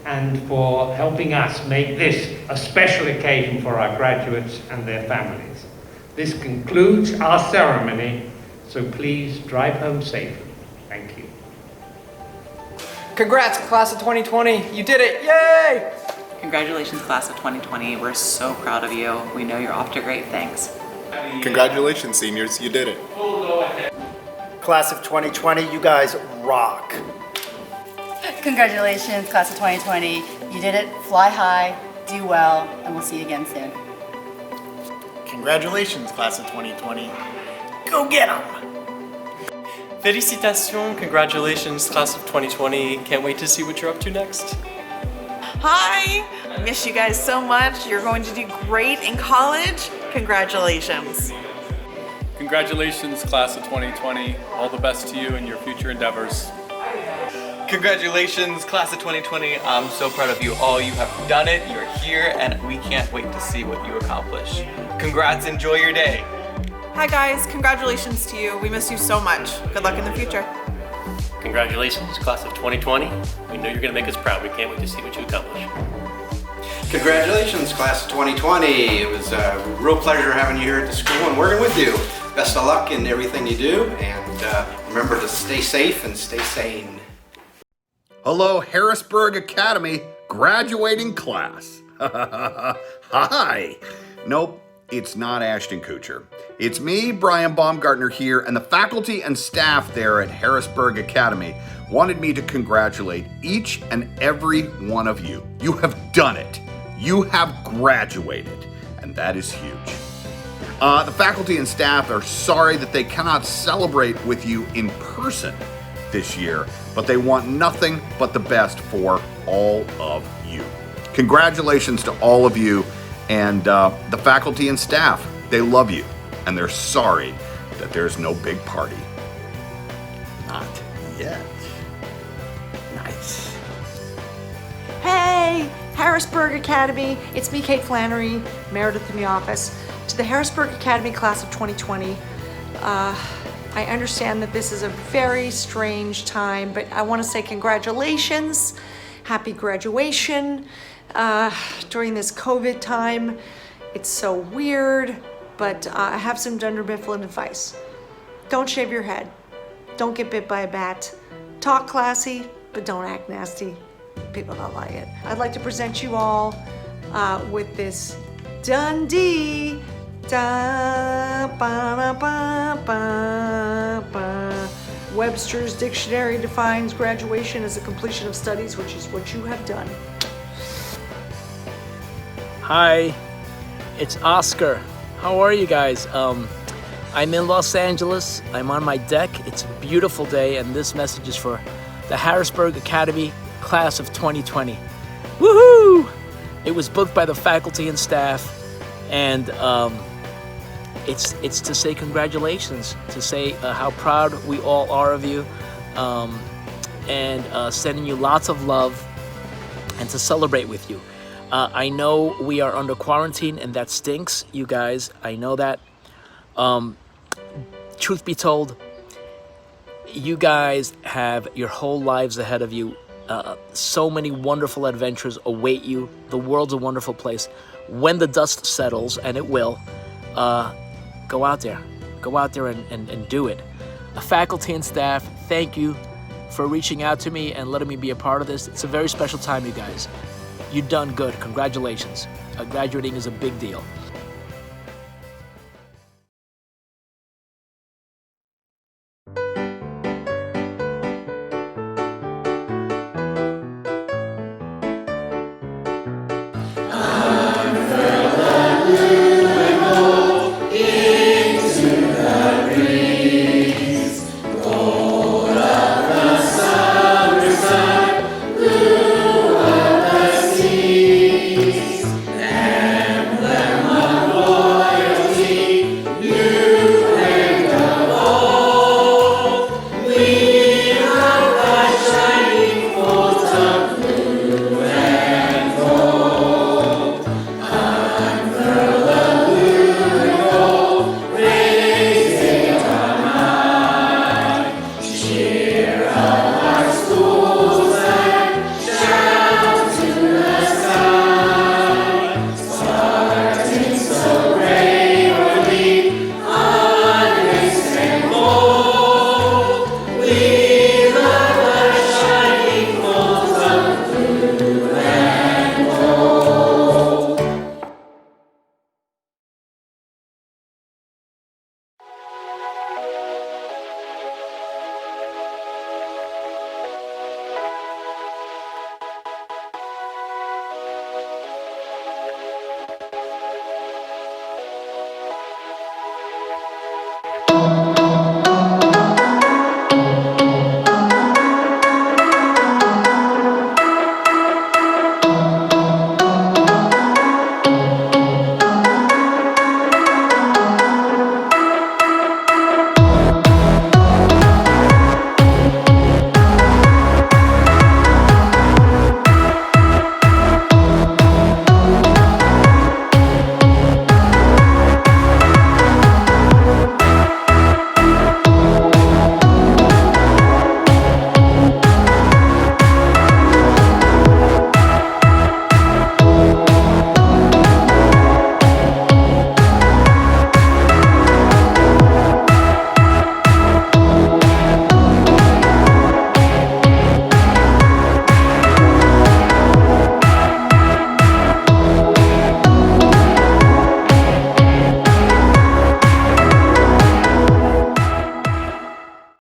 and for helping us make this a special occasion for our graduates and their families. This concludes our ceremony, so please drive home safely. Thank you. Congrats, class of 2020. You did it, yay! Congratulations, class of 2020. We're so proud of you. We know you're off to great things. Congratulations, seniors, you did it. Class of 2020, you guys rock. Congratulations, class of 2020. You did it, fly high, do well, and we'll see you again soon. Congratulations, class of 2020. Go get 'em! Félicitations, congratulations, class of 2020. Can't wait to see what you're up to next. Hi, I miss you guys so much. You're going to do great in college. Congratulations. Congratulations, class of 2020. All the best to you in your future endeavors. Congratulations, class of 2020. I'm so proud of you all. You have done it, you're here, and we can't wait to see what you accomplish. Congrats, enjoy your day. Hi guys, congratulations to you. We miss you so much. Good luck in the future. Congratulations, class of 2020. We know you're going to make us proud. We can't wait to see what you accomplish. Congratulations, class of 2020. It was a real pleasure having you here at the school and working with you. Best of luck in everything you do, and remember to stay safe and stay sane. Hello, Harrisburg Academy graduating class. Hi. Nope, it's not Ashton Kutcher. It's me, Brian Baumgartner here, and the faculty and staff there at Harrisburg Academy wanted me to congratulate each and every one of you. You have done it. You have graduated, and that is huge. The faculty and staff are sorry that they cannot celebrate with you in person this year, but they want nothing but the best for all of you. Congratulations to all of you, and the faculty and staff, they love you, and they're sorry that there's no big party. Not yet. Nice. Hey, Harrisburg Academy. It's me, Kate Flannery, Meredith in the office. To the Harrisburg Academy class of 2020, I understand that this is a very strange time, but I want to say congratulations, happy graduation during this COVID time. It's so weird, but I have some Dunder Mifflin advice. Don't shave your head. Don't get bit by a bat. Talk classy, but don't act nasty. People don't like it. I'd like to present you all with this Dundee. Da, ba, ba, ba, ba. Webster's Dictionary defines graduation as a completion of studies, which is what you have done. Hi, it's Oscar. How are you guys? I'm in Los Angeles. I'm on my deck. It's a beautiful day, and this message is for the Harrisburg Academy class of 2020. Woohoo! It was booked by the faculty and staff, and it's to say congratulations, to say how proud we all are of you, and sending you lots of love, and to celebrate with you. I know we are under quarantine, and that stinks, you guys. I know that. Truth be told, you guys have your whole lives ahead of you. So many wonderful adventures await you. The world's a wonderful place. When the dust settles, and it will, go out there. Go out there and do it. Faculty and staff, thank you for reaching out to me and letting me be a part of this. It's a very special time, you guys. You've done good. Congratulations. Graduating is a big deal.